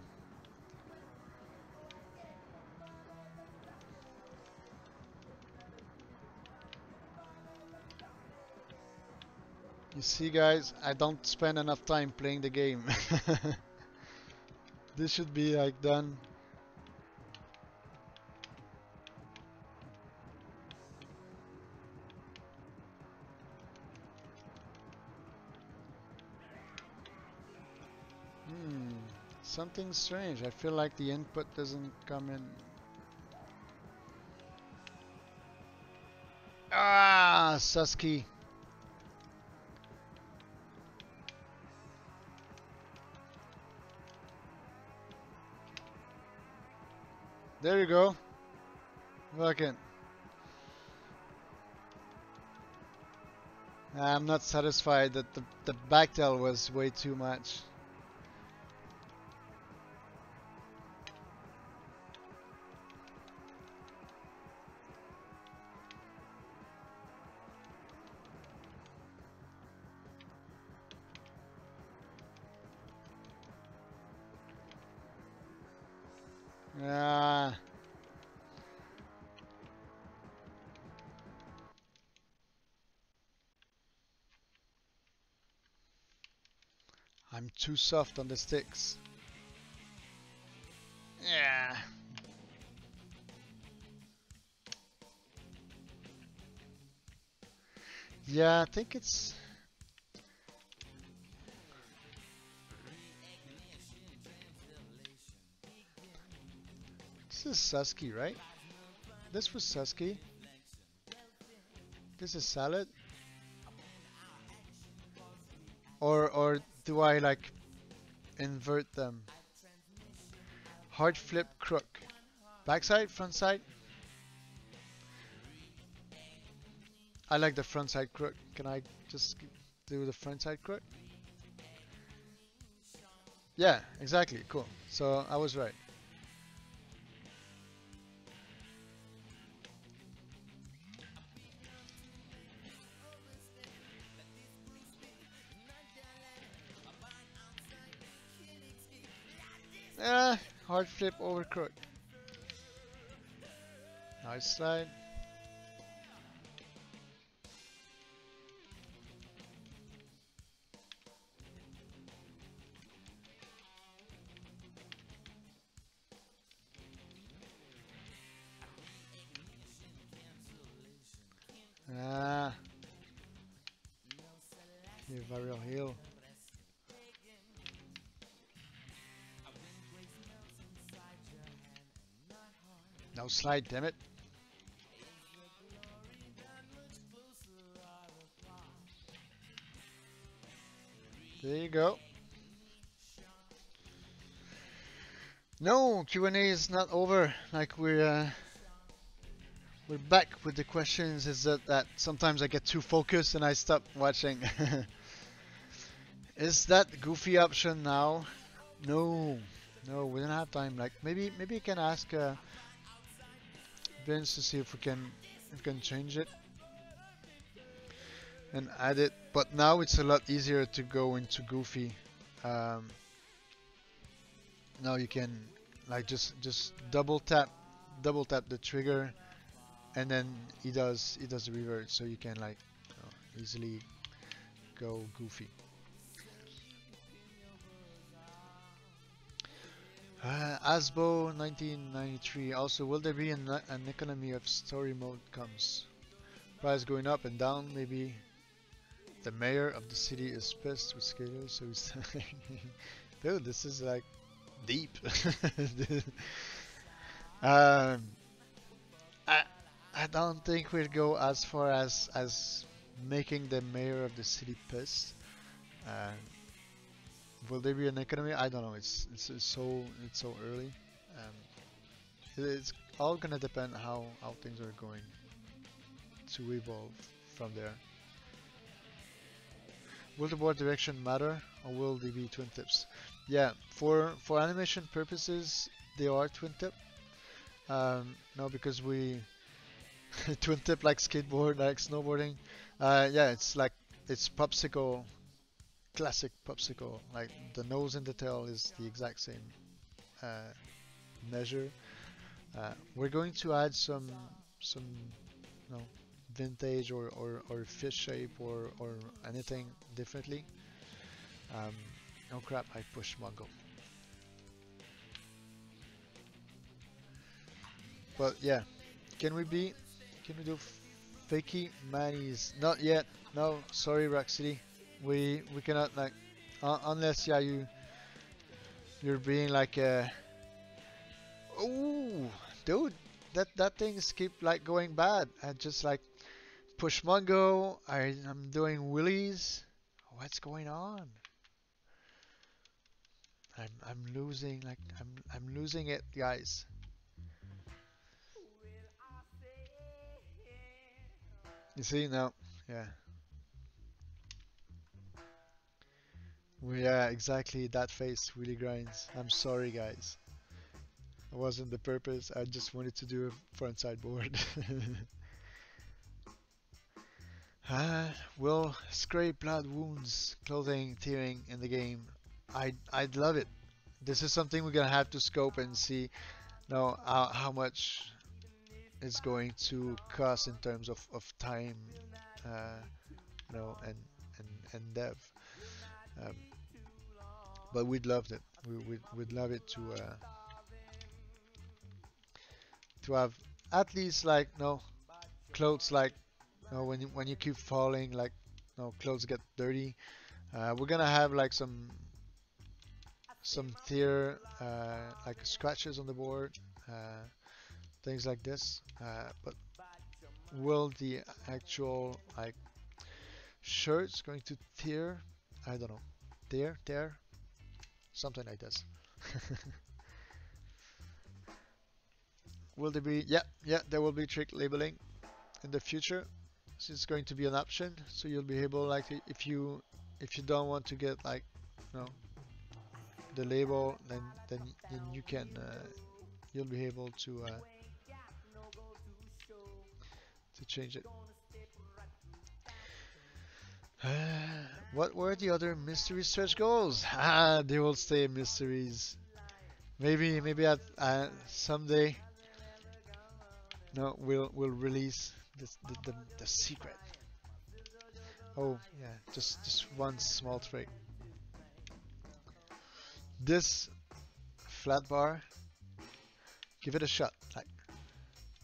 You see, guys, I don't spend enough time playing the game. This should be like done. Something strange. I feel like the input doesn't come in. Ah, Susky. There you go. Fucking. I'm not satisfied that the backtail was way too much. Ah. I'm too soft on the sticks. Yeah. Yeah, I think it's... This is Susky, right? This was Susky. This is salad. Or do I like invert them? Hard flip crook. Backside, front side. I like the front side crook. Can I just do the front side crook? Yeah, exactly. Cool. So I was right. Hard flip over crook. Nice slide. Ah. Here, varial heel. No slide, damn it. There you go. No, Q&A is not over. Like we're back with the questions. Is that sometimes I get too focused and I stop watching. Is that goofy option now? No, no, we don't have time. Like maybe you can ask Vince to see if we can change it and add it. But now it's a lot easier to go into goofy. Um, now you can like just double tap the trigger, and then he does the revert, so you can like easily go goofy. Asbo 1993. Also, will there be an economy of story mode comes? Price going up and down. Maybe the mayor of the city is pissed with skaters, so he's dude, this is like deep. um, I I don't think we'll go as far as making the mayor of the city pissed. Uh, will there be an economy? I don't know. It's so early. Um, it's all gonna depend how things are going to evolve from there. Will the board direction matter, or will they be twin tips? Yeah, for animation purposes, they are twin tip. No, because we twin tip like skateboard, like snowboarding. Yeah, it's popsicle, classic popsicle. Like the nose and the tail is the exact same uh, measure. We're going to add some you know, vintage or fish shape or anything differently. Um, oh crap! I pushed Mongo. But yeah, can we be? Can we do fakey manies? Not yet. No, sorry, Rock City. We cannot like unless yeah you're being like oh dude that things keep like going bad. I just like push Mongo. I'm doing wheelies. What's going on? I'm losing like I'm losing it, guys. You see now? Yeah. Yeah, exactly. That face really grinds. I'm sorry, guys. It wasn't the purpose. I just wanted to do a frontside board. Will scrape blood wounds, clothing tearing in the game. I'd love it. This is something we're gonna have to scope and see now how much it's going to cost in terms of time, uh, and dev. Um, but we'd love it. We'd love it to have at least like no clothes like when you keep falling like no clothes get dirty. We're gonna have like some tear like scratches on the board, things like this. But will the actual like shirts going to tear? I don't know. Tear, something like this. Will there be? Yeah, yeah. There will be trick labeling in the future. So it's going to be an option, so you'll be able like if you don't want to get like you know the label, then you can you'll be able to change it. What were the other mystery stretch goals? Ah, they will stay mysteries. Maybe at someday, no, we'll release the secret. Oh yeah, just one small trick. This flat bar, give it a shot. Like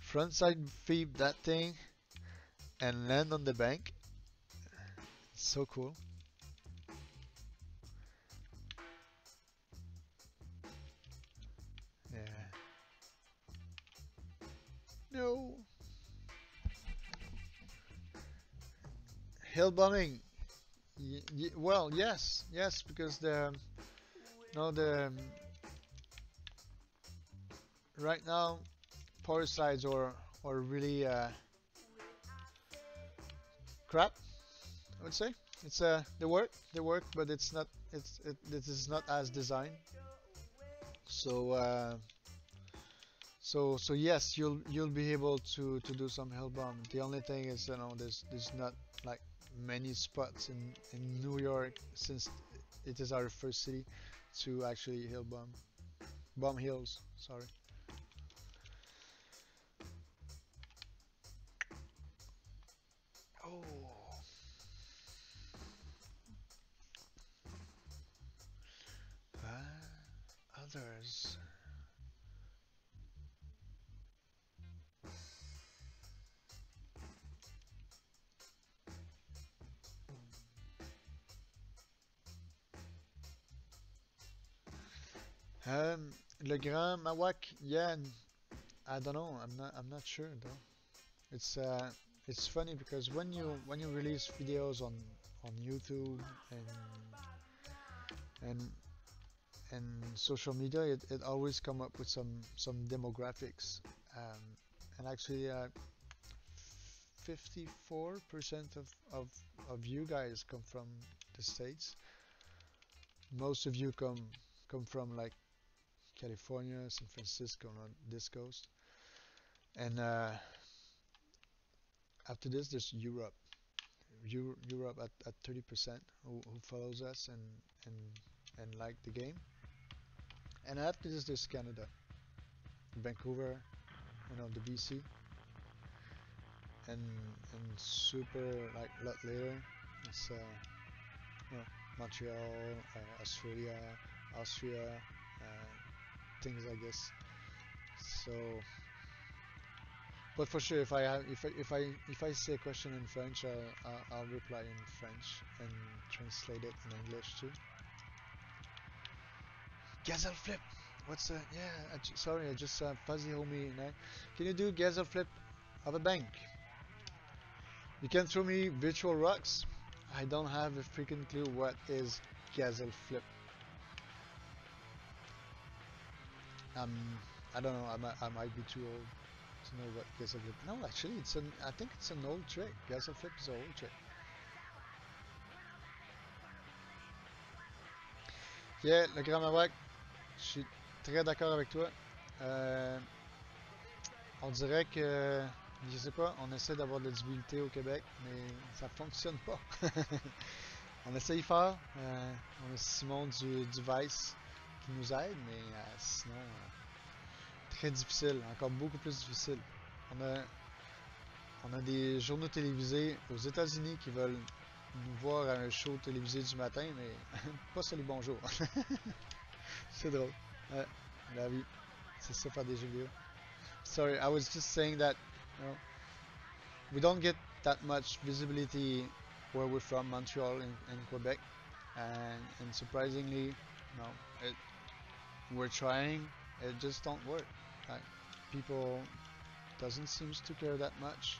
frontside flip that thing and land on the bank. So cool. Yeah. No. Hill bombing. Well, yes, because the no the right now power slides or really crap. I would say it's they work, but this is not as designed. So so yes, you'll be able to do some hill bomb. The only thing is there's not like many spots in New York since it is our first city to actually bomb hills. Sorry. Oh, others. Le Grand Mawak, yeah, I don't know. I'm not sure though. It's uh, it's funny because when you release videos on YouTube and and and social media, it always come up with some demographics. Um, and actually, 54% of you guys come from the States. Most of you come from like California, San Francisco, on this coast. And after this, there's Europe. Europe at 30% who follows us and and like the game. And after this, there's Canada, Vancouver, the BC, and and super like a lot later. It's you know, Montreal, Australia, Austria, things like this. So, but for sure, if I say a question in French, I'll reply in French and translate it in English too. Gazelle flip. What's yeah? Sorry, I just fuzzy homie. Can you do gazelle flip of a bank? You can throw me virtual rocks. I don't have a freaking clue what is gazelle flip. Um, I don't know. I might be too old to know what gazelle flip. No, actually, I think it's an old trick. Gazelle flip is an old trick. Yeah, le grand Mawak, je suis très d'accord avec toi. Euh, on dirait que, je sais pas, on essaie d'avoir de la visibilité au Québec, mais ça fonctionne pas. On essaye fort. On a Simon du Vice qui nous aide, mais sinon, très difficile, encore beaucoup plus difficile. On a, on a des journaux télévisés aux États-Unis qui veulent nous voir à un show télévisé du matin, mais pas salut bonjour. C'est drôle. Ouais, la vie, c'est ça faire des jeux vidéo. Sorry, I was just saying that we don't get that much visibility where we're from, Montreal and Quebec, and surprisingly, it, we're trying. It just don't work. Like, people doesn't seems to care that much.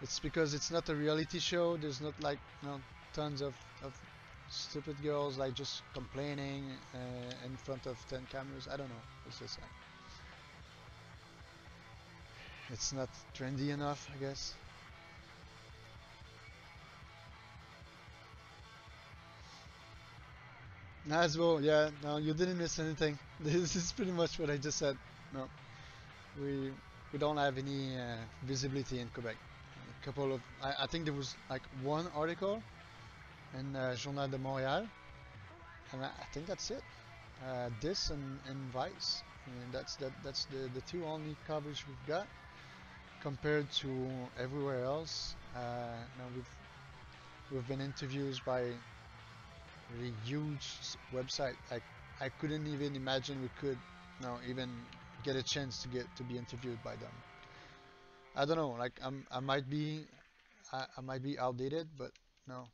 It's because it's not a reality show. There's not like tons of stupid girls like just complaining in front of 10 cameras. I don't know. It's just like it's not trendy enough, I guess. As well, yeah. No, you didn't miss anything. This is pretty much what I just said. No, we we don't have any visibility in Quebec. A couple of, I think there was like one article in Journal de Montréal, and I think that's it. This and Vice. I mean, that's the two only coverage we've got compared to everywhere else. Now we've been interviewed by really huge website. I couldn't even imagine we could even get a chance to be interviewed by them. I don't know. Like I might be outdated, but no.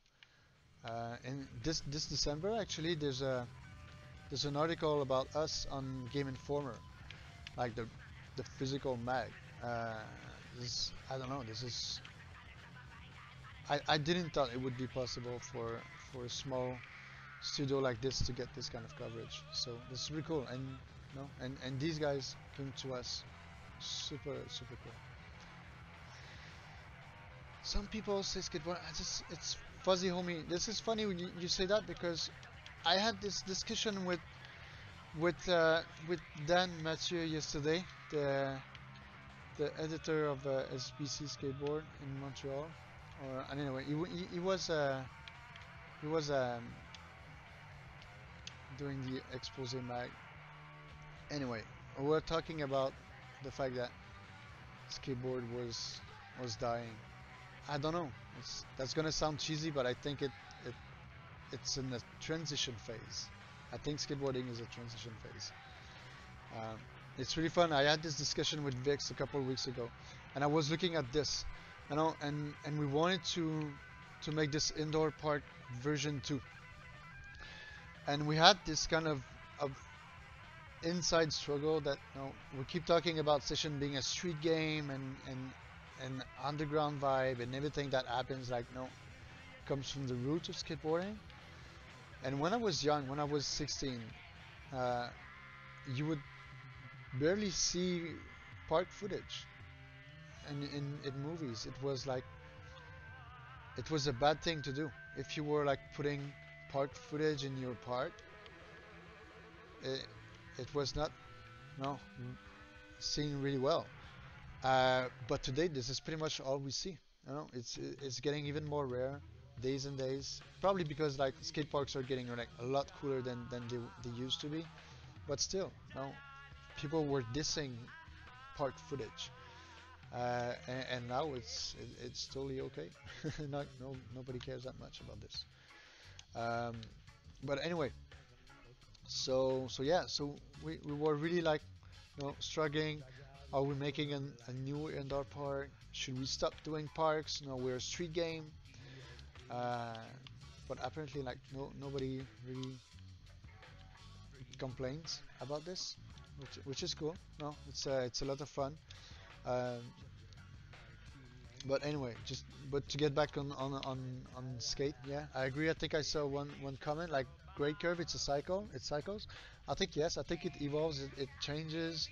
And this December actually there's an article about us on Game Informer, like the physical mag. Uh, I don't know. This is I didn't thought it would be possible for a small studio like this to get this kind of coverage. So this is really cool. And and these guys came to us, super cool. Some people say skateboard. It's fuzzy, homie. This is funny when you say that because I had this discussion with Dan Mathieu yesterday, the editor of SBC Skateboard in Montreal. Or anyway, he was doing the expose mag. Anyway, we're talking about the fact that skateboard was dying. I don't know. That's gonna sound cheesy, but I think it it's in a transition phase. I think skateboarding is a transition phase. Um, it's really fun. I had this discussion with Vix a couple of weeks ago, and I was looking at this, and we wanted to make this indoor park version 2, and we had this kind of inside struggle that we keep talking about session being a street game and underground vibe and everything that happens like comes from the roots of skateboarding. And when I was young, when I was 16, uh, you would barely see park footage. And in movies, it was a bad thing to do. If you were like putting park footage in your park, it, it was not no seen really well. But today, this is pretty much all we see. It's getting even more rare, days and days. Probably because like skate parks are getting like a lot cooler than they used to be. But still, people were dissing park footage, and now it's totally okay. Not no Nobody cares that much about this. Um, but anyway, so yeah, so we were really like struggling. Are we making a new indoor park? Should we stop doing parks? No, we're a street game. Uh, but apparently, like nobody really complains about this, which is cool. No, it's a lot of fun. Um, but anyway, just but to get back on skate, yeah, I agree. I think I saw one comment like grade curve. It's a cycle. It cycles. I think yes. I think it evolves. It changes.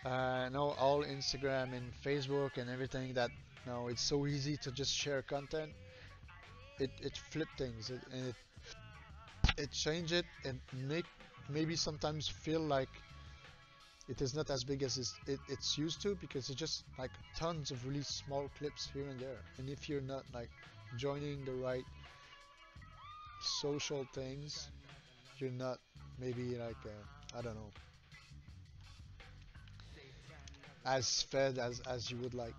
No, all Instagram and Facebook and everything that no, it's so easy to just share content. It flip things. It change it and make maybe sometimes feel like it is not as big as it's used to because it's just like tons of really small clips here and there. And if you're not like joining the right social things, you're not maybe like I don't know, as fed as you would like.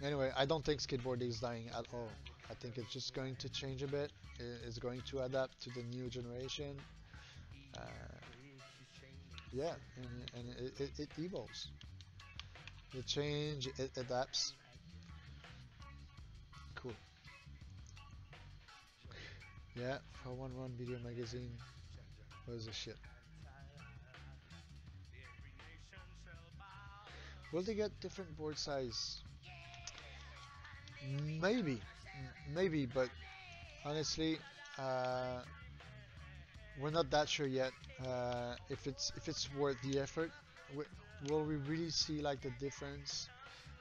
Anyway, I don't think skateboarding is dying at all. I think it's just going to change a bit. It's going to adapt to the new generation. Uh, yeah, and it evolves. It change, it adapts. Cool. Yeah, 411 Video Magazine was a shit. Will they get different board size? Maybe, maybe, but honestly, uh, we're not that sure yet. If it's worth the effort, wi- will we really see like the difference?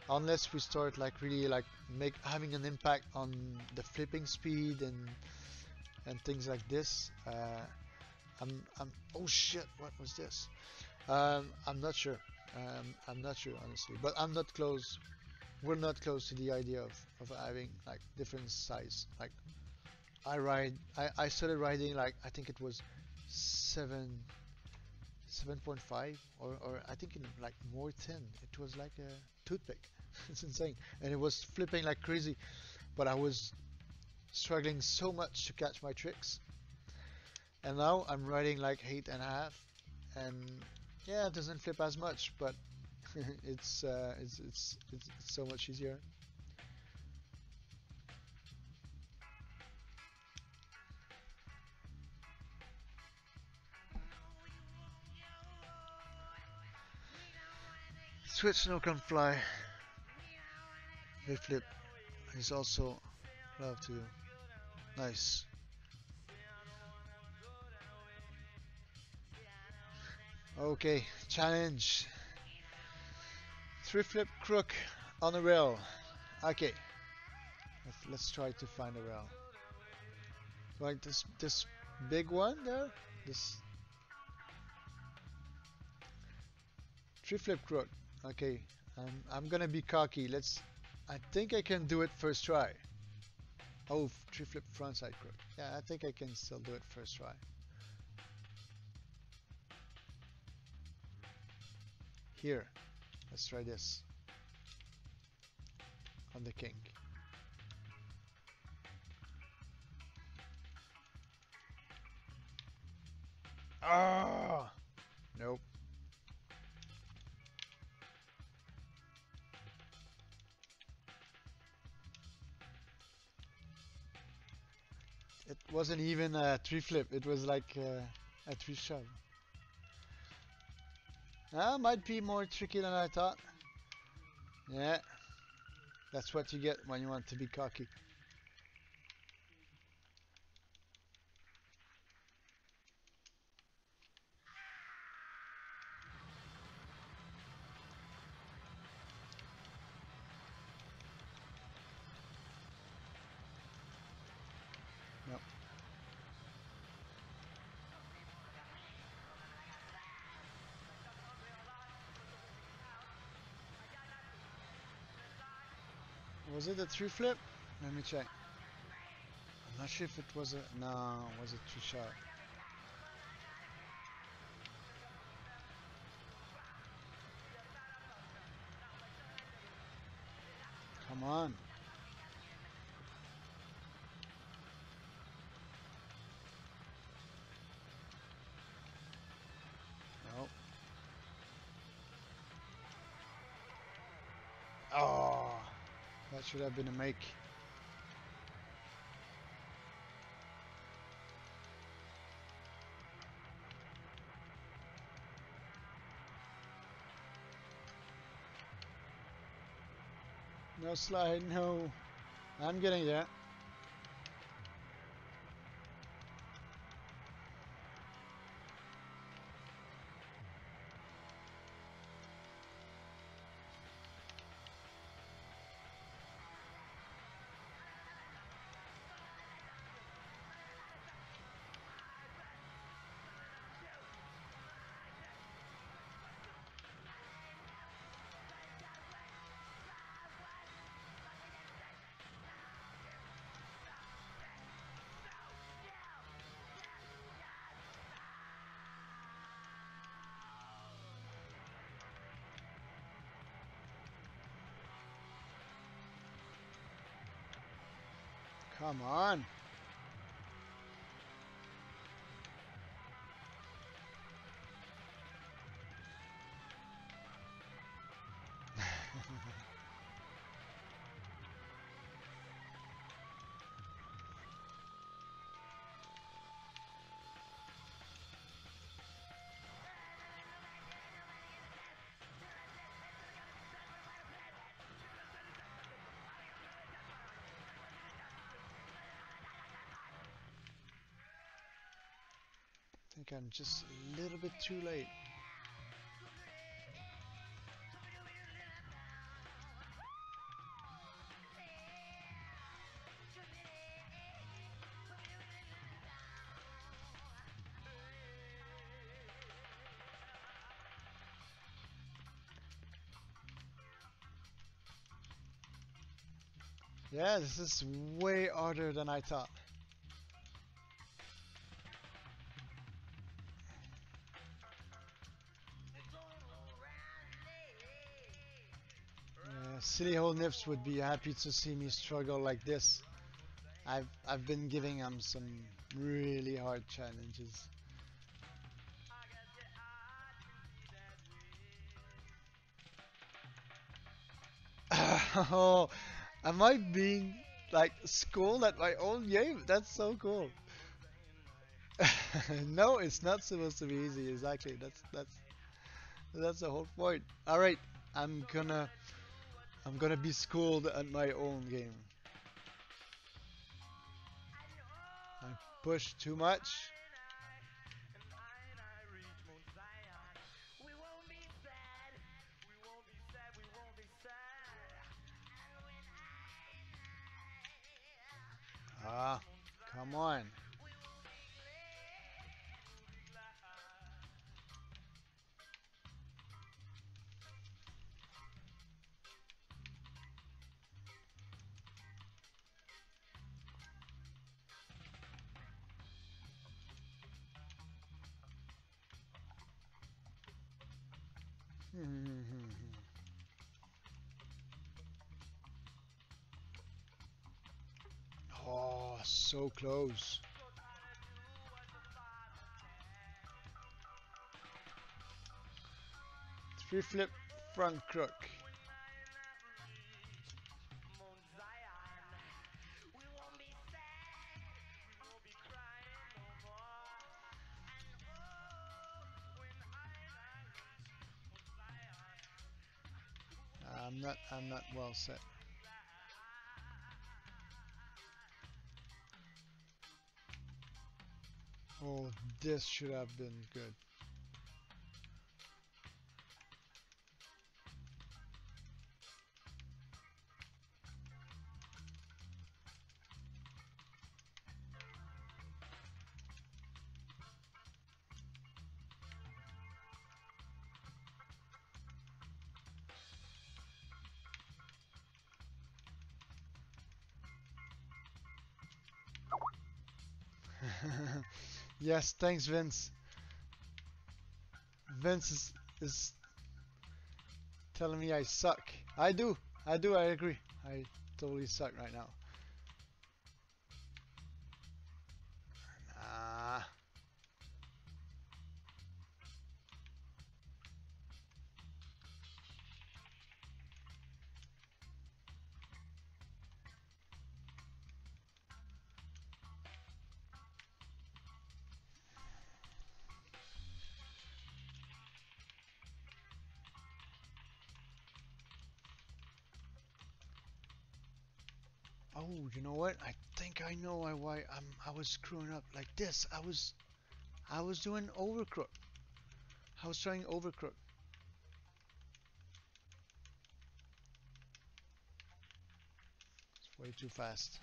Unless we start like really like make having an impact on the flipping speed and things like this. I'm oh shit, what was this? I'm not sure. I'm not sure honestly, but I'm not close. We're not close to the idea of having like different size. Like I started riding like I think it was 7.5 or I think in like more thin. It was like a toothpick. It's insane, and it was flipping like crazy. But I was struggling so much to catch my tricks, and now I'm riding like 8.5, and yeah, it doesn't flip as much, but it's so much easier. Switch no can fly. They flip. He's also love to. Nice. Okay, challenge. Three flip crook on a rail. Okay, let's try to find a rail. Like this big one there. This three flip crook. Okay, I'm gonna be cocky. Let's. I think I can do it first try. Oh, three flip frontside crook. Yeah, I think I can still do it first try. Here, let's try this on the king. Ah, nope. It wasn't even a three flip. It was like a three shove. Might be more tricky than I thought. Yeah, that's what you get when you want to be cocky. No. Was it a three flip? Let me check. I'm not sure if it was a... No, it was a three shot. Come on. No. Oh, that should have been a make. No slide, no. I'm getting there. Come on. I think I'm just a little bit too late. Yeah, this is way harder than I thought. City Hall Nips would be happy to see me struggle like this. I've been giving him some really hard challenges. Oh, am I being like schooled at my own game? That's so cool. No, it's not supposed to be easy. Exactly. That's the whole point. All right, I'm gonna I'm gonna be schooled at my own game. I push too much. Ah, come on. Oh, so close. Three flip front crook. I'm not well set. Oh, this should have been good. Yes, thanks, Vince. Vince is telling me I suck. I do. I agree. I totally suck right now. Ah. Oh, you know what? I think I know why I was screwing up like this. I was doing overcrook. I was trying overcrook. It's way too fast.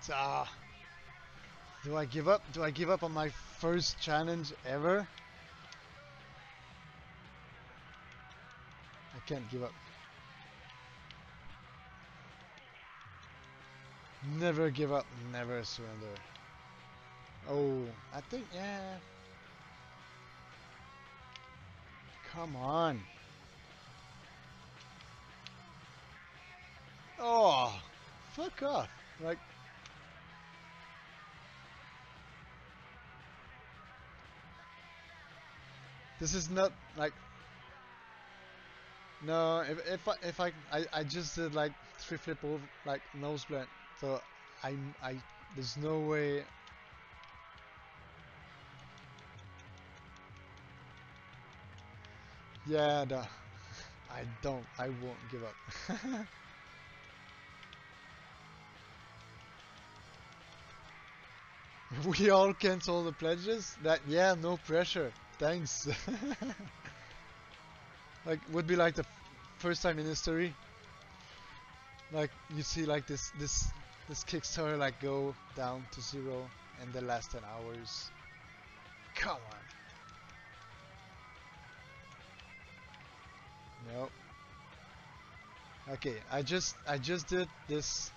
Ah. Do I give up? Do I give up on my first challenge ever? I can't give up. Never give up, never surrender. Oh, I think, yeah. Come on. Oh, fuck off. Like, this is not like, no, I just did like three flip over, like nose blend. So I, there's no way. Yeah, I won't give up. We all cancel the pledges? That, yeah, no pressure. Thanks. Like, would be like the first time in history. Like, you see like this Kickstarter like go down to zero in the last 10 hours. Come on. Nope. Okay, I just did this.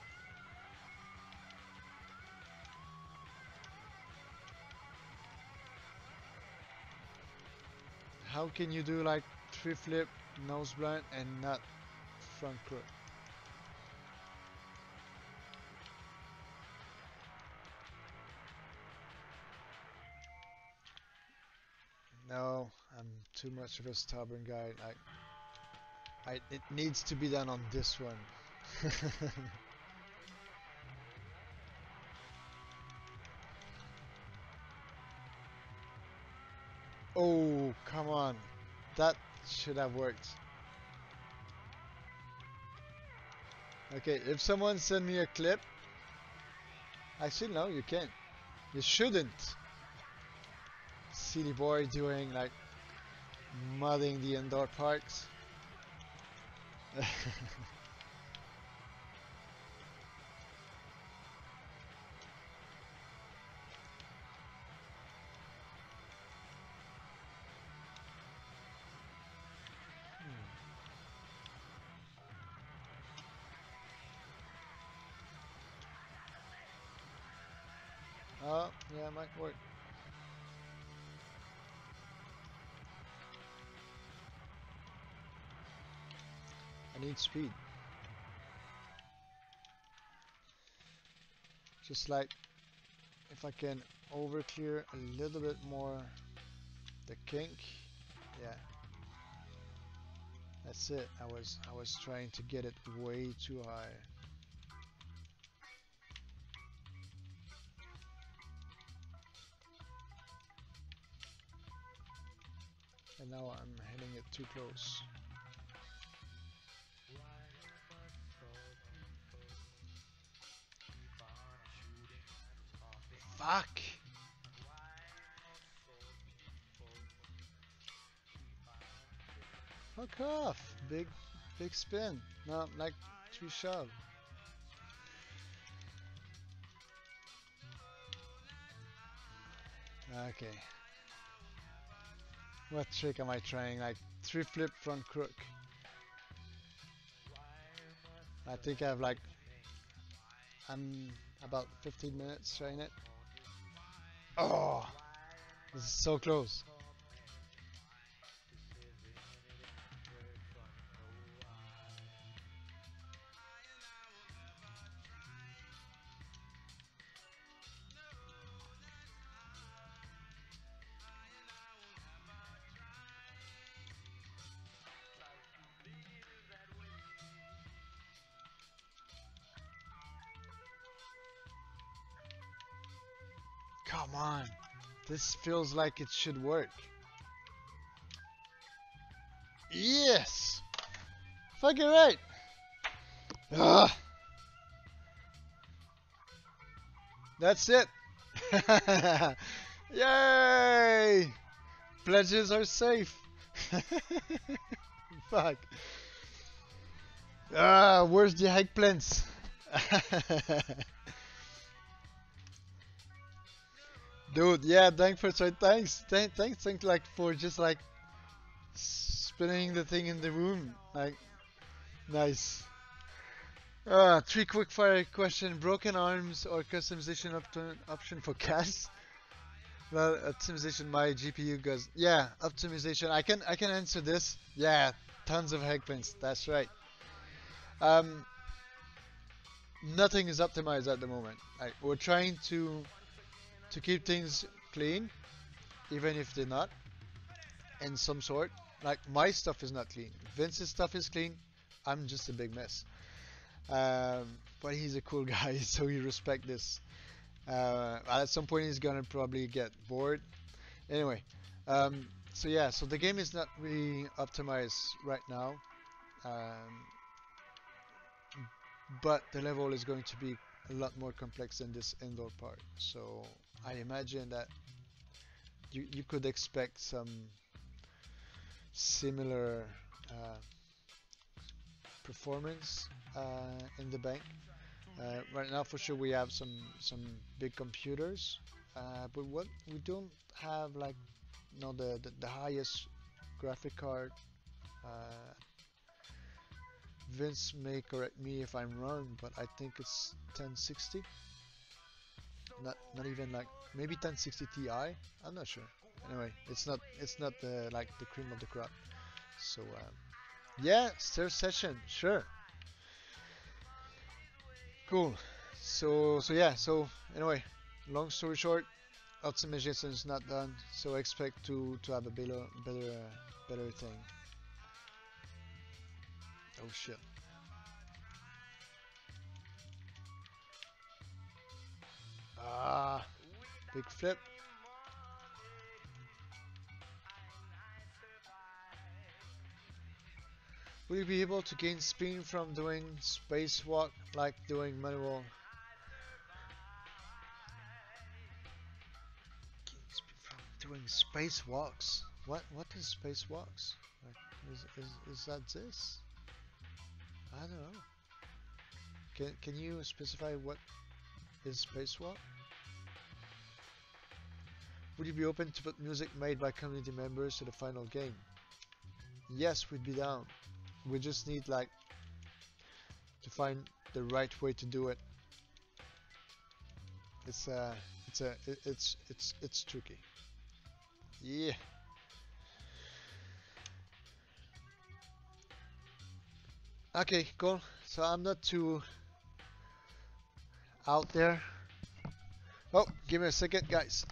How can you do like three flip, nose blind, and not front crook? No, I'm too much of a stubborn guy. It needs to be done on this one. Oh, come on. That should have worked. Okay, if someone send me a clip, actually no, you can't. You shouldn't. Silly boy doing like Modding the indoor parks. Oh, yeah, it might work. I need speed. Just like if I can over clear a little bit more the kink. Yeah, that's it. I was trying to get it way too high. And now I'm hitting it too close. Fuck! Fuck off! Big spin. No, like 3 shove. Okay. What trick am I trying? Like 3 flip front crook. I think I'm about 15 minutes trying it. Oh, this is so close. Come on. This feels like it should work. Yes! Fucking right! Ugh. That's it! Yay! Pledges are safe! Fuck. Ah, where's the hike plants? Dude, yeah, thanks, like for just like spinning the thing in the room. Like, nice. 3 quick fire question: broken arms or customization option for CAS? Well, optimization. My GPU goes. Yeah, optimization. I can answer this. Yeah, tons of hack plants. That's right. Um, Nothing is optimized at the moment. Like, we're trying to keep things clean, even if they're not, in some sort. Like my stuff is not clean. Vince's stuff is clean. I'm just a big mess. But he's a cool guy, so he respect this. At some point, he's gonna probably get bored. Anyway, so yeah, so the game is not really optimized right now, um, but the level is going to be a lot more complex in this indoor part. So I imagine that you could expect some similar uh, performance in the bank. Right now, for sure, we have some big computers, but what we don't have like the highest graphic card. Uh, Vince may correct me if I'm wrong, but I think it's 1060. Not even like maybe 1060 Ti. I'm not sure. Anyway, it's not the like the cream of the crop. So yeah, third session, sure, cool. So yeah, so anyway, long story short, optimization is not done. So expect to have a better thing. Oh shit. Ah, big flip. Will you be able to gain speed from doing spacewalk like doing manual? Gain speed from doing spacewalks? What is spacewalks? Like, is that this? I don't know. Can you specify what is spacewalk? Would you be open to put music made by community members to the final game? Yes, we'd be down. We just need like to find the right way to do it. It's it's tricky. Yeah. Okay, cool. So I'm not too out there. Oh, give me a second, guys.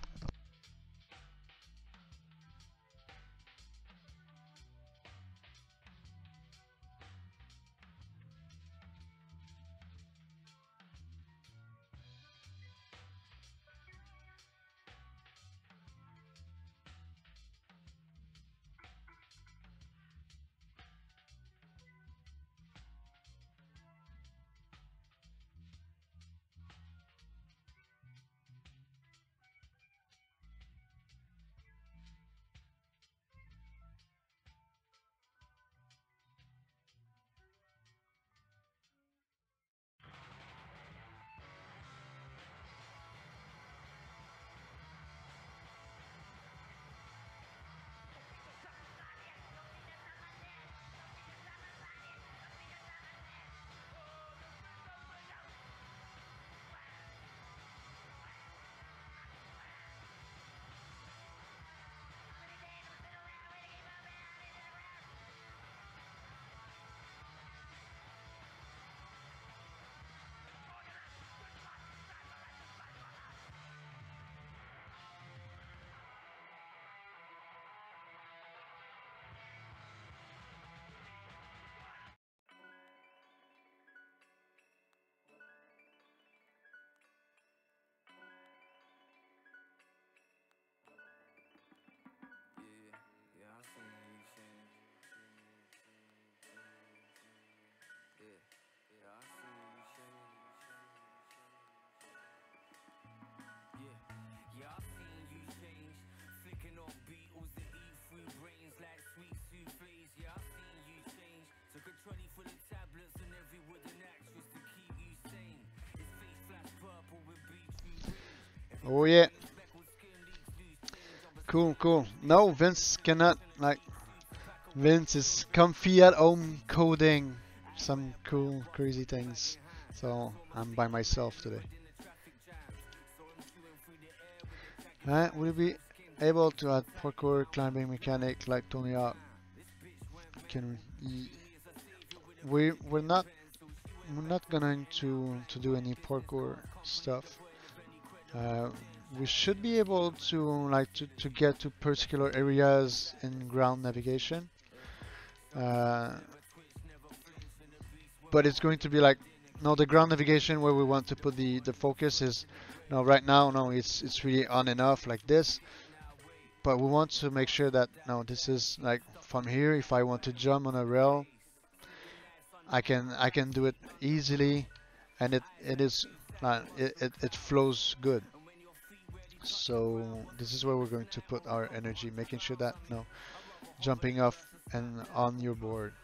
Oh yeah. Cool, cool. No, Vince cannot like. Vince is comfy at home coding some cool, crazy things. So I'm by myself today. Will you be able to add parkour climbing mechanic like Tony Hawk? Can we're not going to do any parkour stuff. Uh, we should be able to like to get to particular areas in ground navigation. Uh, but it's going to be like no, the ground navigation where we want to put the focus is no, right now no, it's really on and off like this, but we want to make sure that no, this is like from here. If I want to jump on a rail, I can do it easily, and it flows good. So this is where we're going to put our energy, making sure that no, jumping off and on your board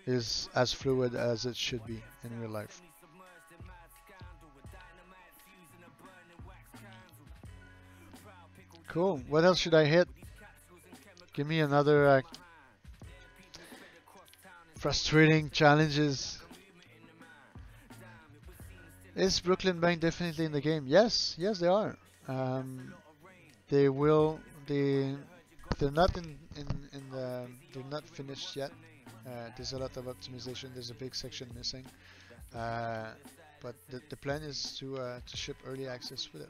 is as fluid as it should be in real life. Cool. What else should I hit? Give me another frustrating challenges. Is Brooklyn Bank definitely in the game? Yes, yes they are. Um, they will. They're not in the. They're not finished yet. There's a lot of optimization. There's a big section missing. Uh, but the plan is to ship early access with it.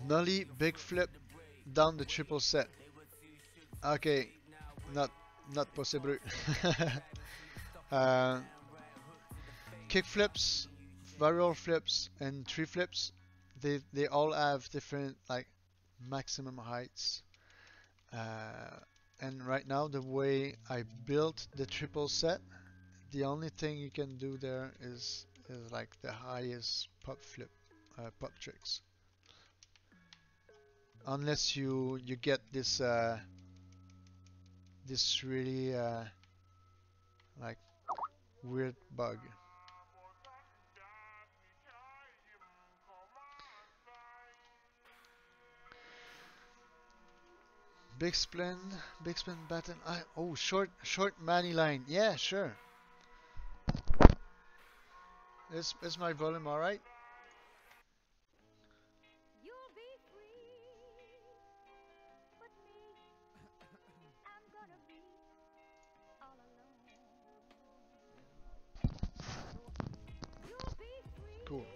Nolly big flip down the triple set. Okay, not not possible. uh, Kick flips, varial flips, and tree flips. They all have different like maximum heights. Uh, and right now, the way I built the triple set, the only thing you can do there is like the highest pop flip, pop tricks. unless you get this this really like weird bug. Big spin, big spin button. Oh, short money line. Yeah, sure. Is my volume all right? Cool.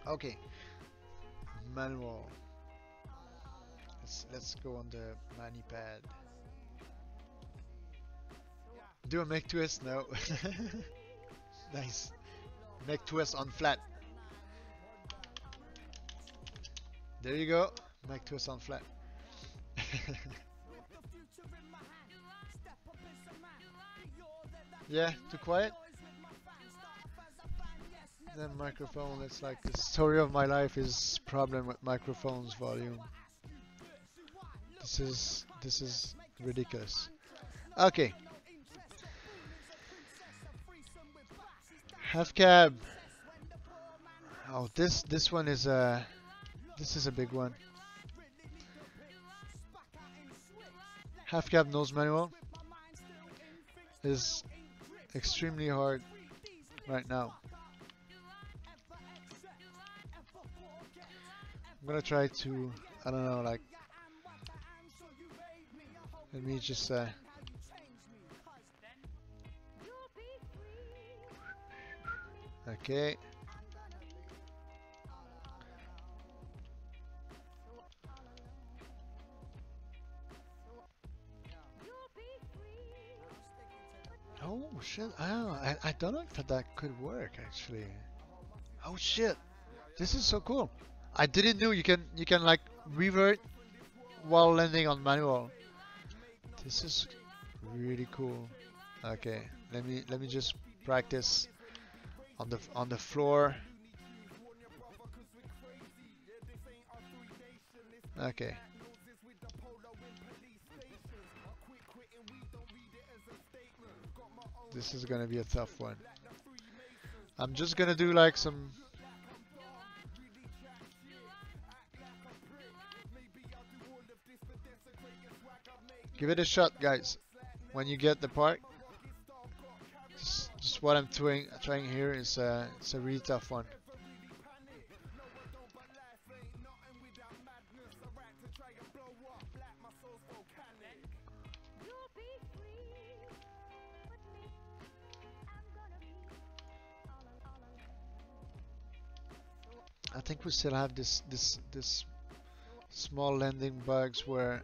Okay. Manual. Let's go on the mani pad. Do a make twist? No. Nice. Make twist on flat. There you go. Make twist on flat. Yeah, too quiet? The microphone, it's like the story of my life is problem with microphones volume. This is ridiculous. Okay. Half cab. Oh, this one is this is a big one. Half cab nose manual is extremely hard right now. I'm gonna try to, I don't know, like, let me just okay. Oh shit! I don't know if that could work actually. Oh shit! This is so cool. I didn't know you can like revert while landing on manual. This is really cool. Okay, let me just practice on the floor. Okay. This is gonna be a tough one. I'm just gonna do like some. Give it a shot, guys. When you get the part, just what I'm trying here is it's a really tough one. I think we still have this small landing bugs where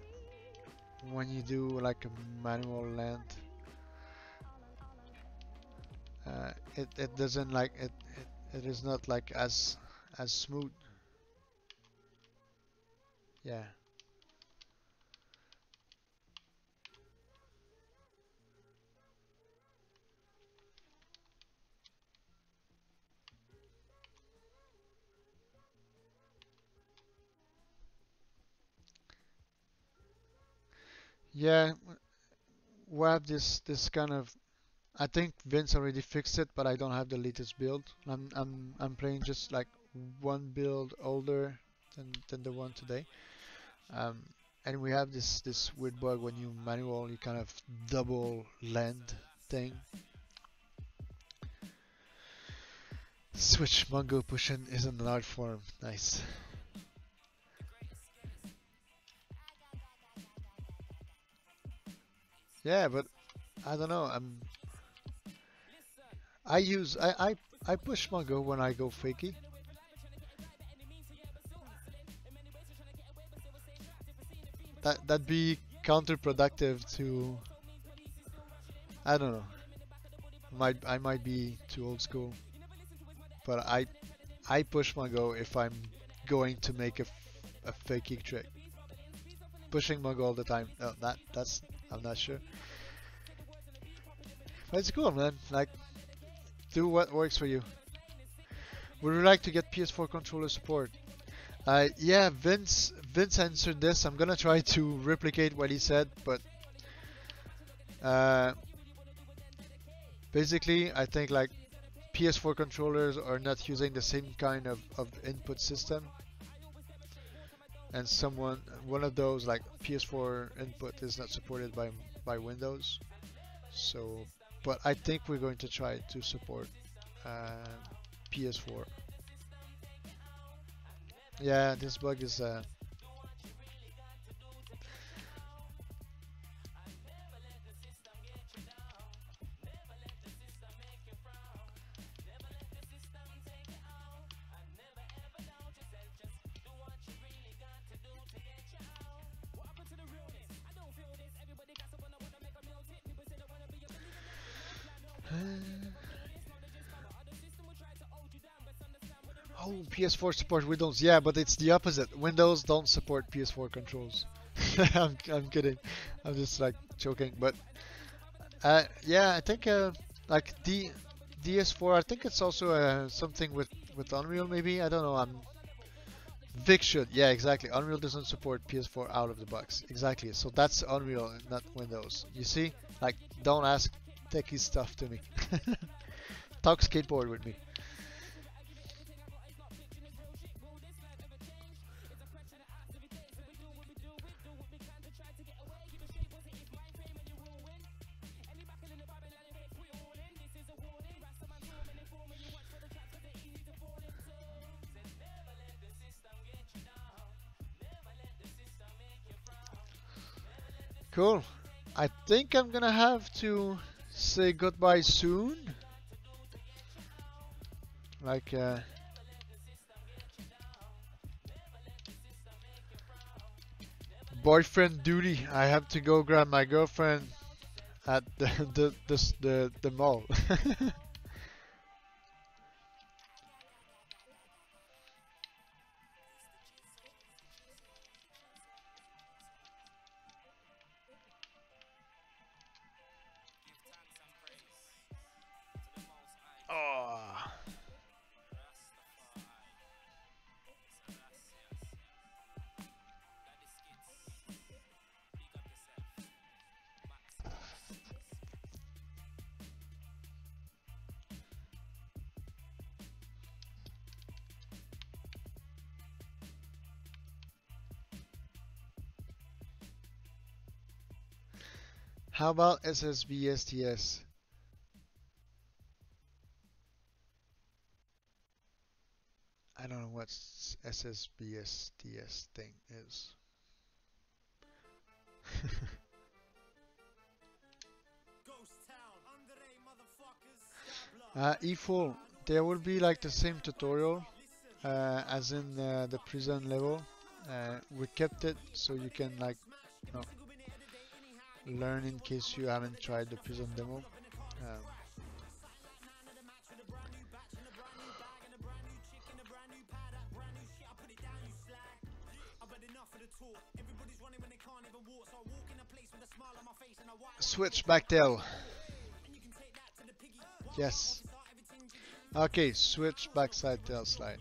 when you do like a manual land, it doesn't like it is not like as smooth. Yeah. Yeah, we have this kind of. I think Vince already fixed it, but I don't have the latest build. I'm playing just like one build older than the one today. Um, and we have this weird bug when you manual, you kind of double land thing. Switch Mongo pushing is an art form. Nice. Yeah, but I don't know. I push Mongo when I go fakey. That'd be counterproductive to. I don't know. I might be too old school, but I push Mongo if I'm going to make a fakey trick. Pushing Mongo all the time. No, that's I'm not sure. But it's cool, man. Like, do what works for you. Would you like to get PS4 controller support? Yeah, Vince answered this. I'm gonna try to replicate what he said, but uh, basically, I think like PS4 controllers are not using the same kind of input system, and one of those like PS4 input is not supported by Windows. So, but I think we're going to try to support PS4. Yeah, this bug is oh, PS4 support Windows. Yeah, but it's the opposite. Windows don't support PS4 controls. I'm kidding. I'm just like joking. But yeah, I think like DS4. I think it's also something with Unreal. Maybe I don't know. Vic should. Yeah, exactly. Unreal doesn't support PS4 out of the box. Exactly. So that's Unreal, not Windows. You see? Like, don't ask techie stuff to me. Talk skateboard with me. Cool. I think I'm gonna have to say goodbye soon. Like, boyfriend duty. I have to go grab my girlfriend at the mall. Oh. How about SSBSTS? I don't know what SSBSTS thing is. E4, there will be like the same tutorial as in the prison level. We kept it so you can like, you know, learn in case you haven't tried the prison demo. Switch tail. Yes. Okay, switch backside tail slide.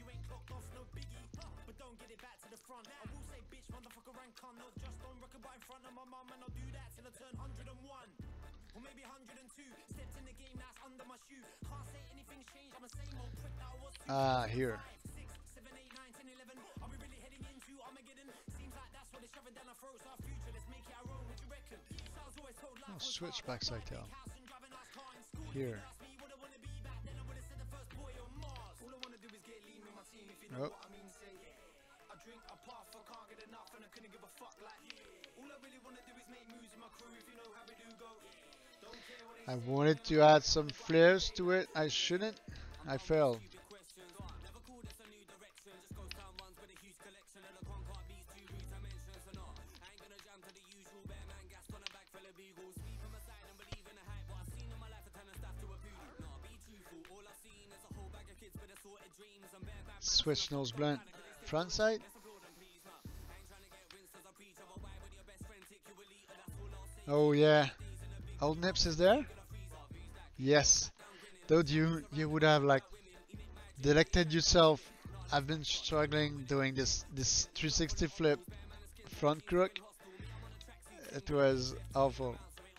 Here. Oh, switch backside tail. Here. Oh. I wanted to add some flares to it. I shouldn't. I failed. Switch nose blunt. Front side. Oh yeah. Old Nips is there? Yes. Though you would have like directed yourself I've been struggling doing this 360 flip front crook. It was awful.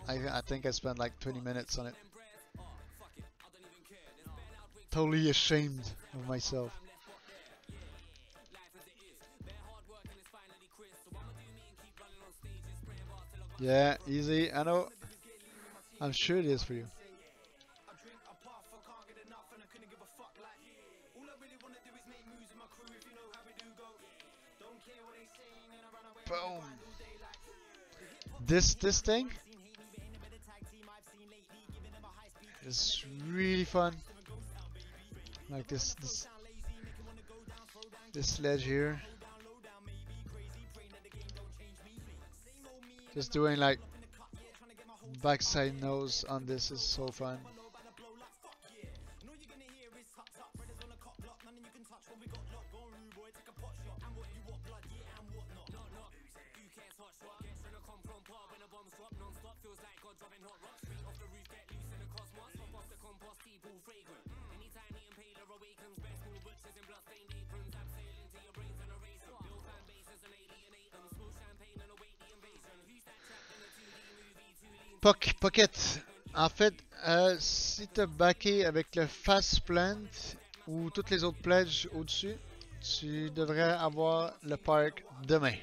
I think I spent like 20 minutes on it. Totally ashamed of myself. Yeah, easy. I know. I'm sure it is for you. Boom. This thing is really fun. Like this sledge here. Just doing like backside nose on this is so fun. Pocket. En fait, si tu as backé avec le Fast Plant ou toutes les autres pledges au-dessus, tu devrais avoir le park demain.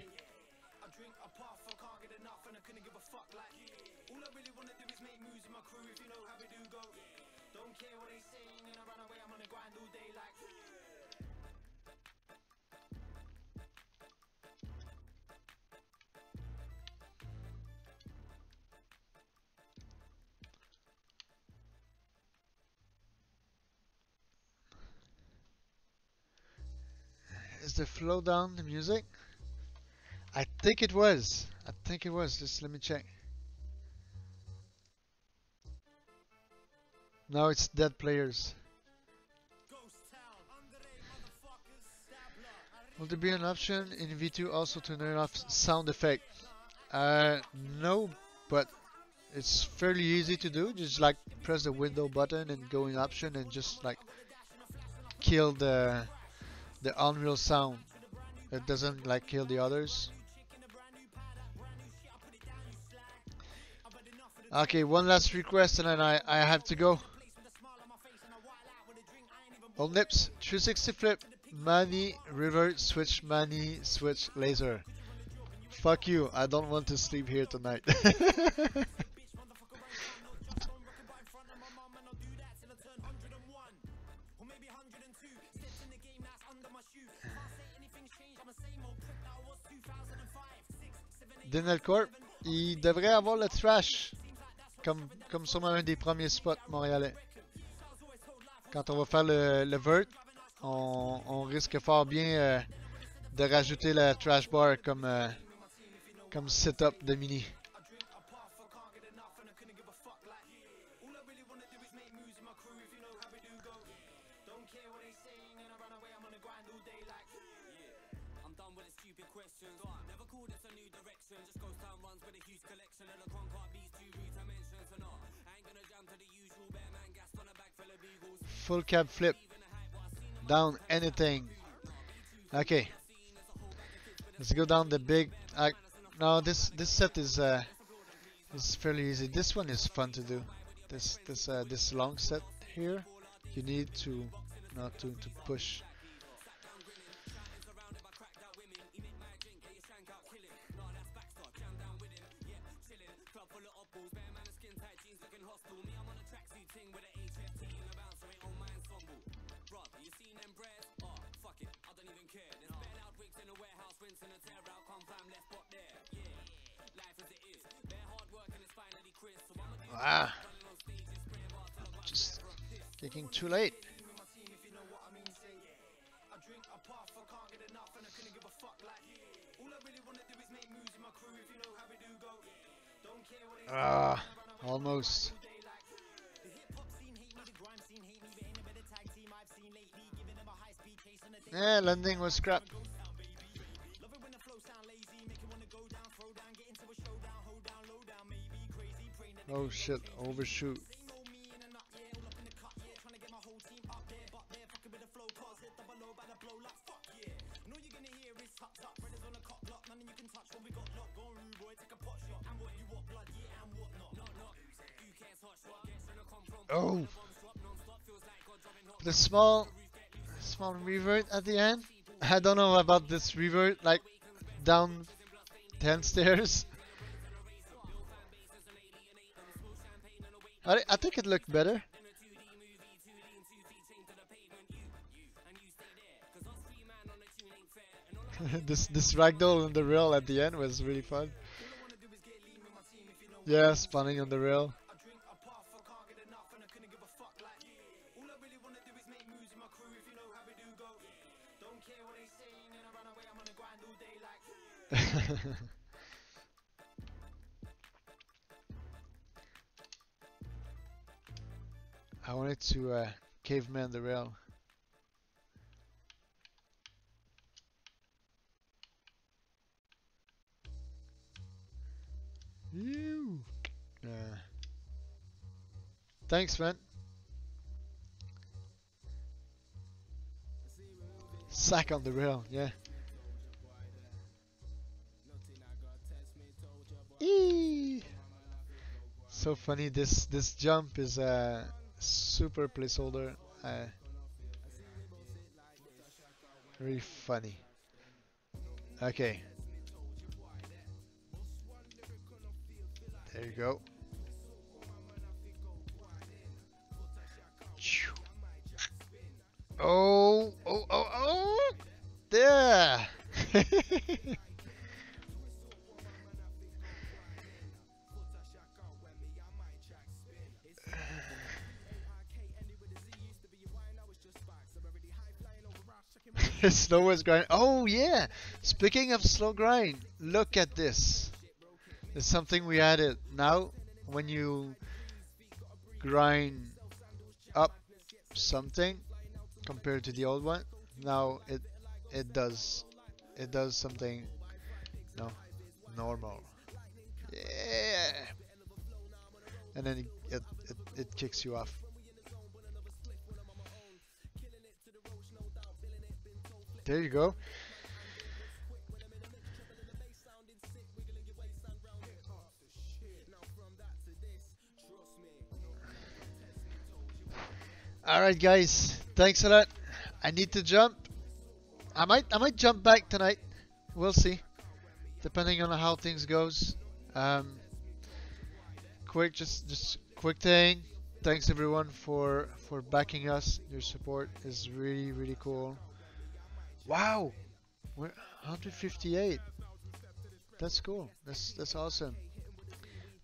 Is the flow down the music? I think it was. Just let me check. No, it's dead players. Will there be an option in V2 also to turn off sound effect? No, but it's fairly easy to do. Just like press the window button and go in option and just like kill the Unreal sound. It doesn't like kill the others. Okay, one last request and then I have to go. Hold nips, 360 flip, Mani, Revert, switch, Mani, switch, laser. Fuck you, I don't want to sleep here tonight. Dinel Corp, il devrait avoir le trash comme sûrement un des premiers spots montréalais. Quand on va faire le vert, on risque fort bien de rajouter la trash bar comme setup de mini. Full cab flip. Down anything. Okay. Let's go down the big. No, this set is fairly easy. This one is fun to do. This long set here, you need to not to push. Ah, just kicking too late. Ah, almost. Yeah, landing was crap. Oh shit, overshoot. Oh, the small revert at the end. I don't know about this revert, like down 10 stairs. I think it looked better. This ragdoll on the rail at the end was really fun. Yeah, spawning on the rail. I wanted to caveman the rail. Ew. Thanks, man. Sack on the rail, yeah. Eee. So funny. This jump is a super placeholder. Really funny. Okay. There you go. Oh, oh, oh, oh! There! Slowest grind. Oh yeah! Speaking of slow grind, look at this. It's something we added. Now, when you grind up something compared to the old one, now it does something normal. Yeah, and then it kicks you off. There you go. All right, guys. Thanks a lot. I need to jump. I might jump back tonight. We'll see, depending on how things goes. Quick, just quick thing. Thanks everyone for backing us. Your support is really cool. Wow, we're 158. That's cool. That's awesome.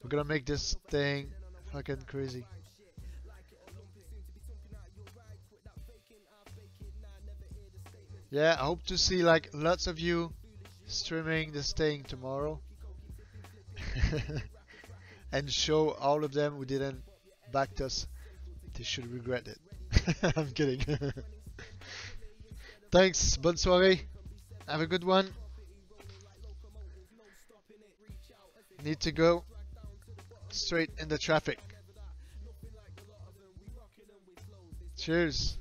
We're gonna make this thing fucking crazy. Yeah, I hope to see like lots of you streaming this thing tomorrow. And show all of them who didn't back us. They should regret it. I'm kidding. Thanks, bonne soirée. Have a good one. Need to go straight in the traffic. Cheers.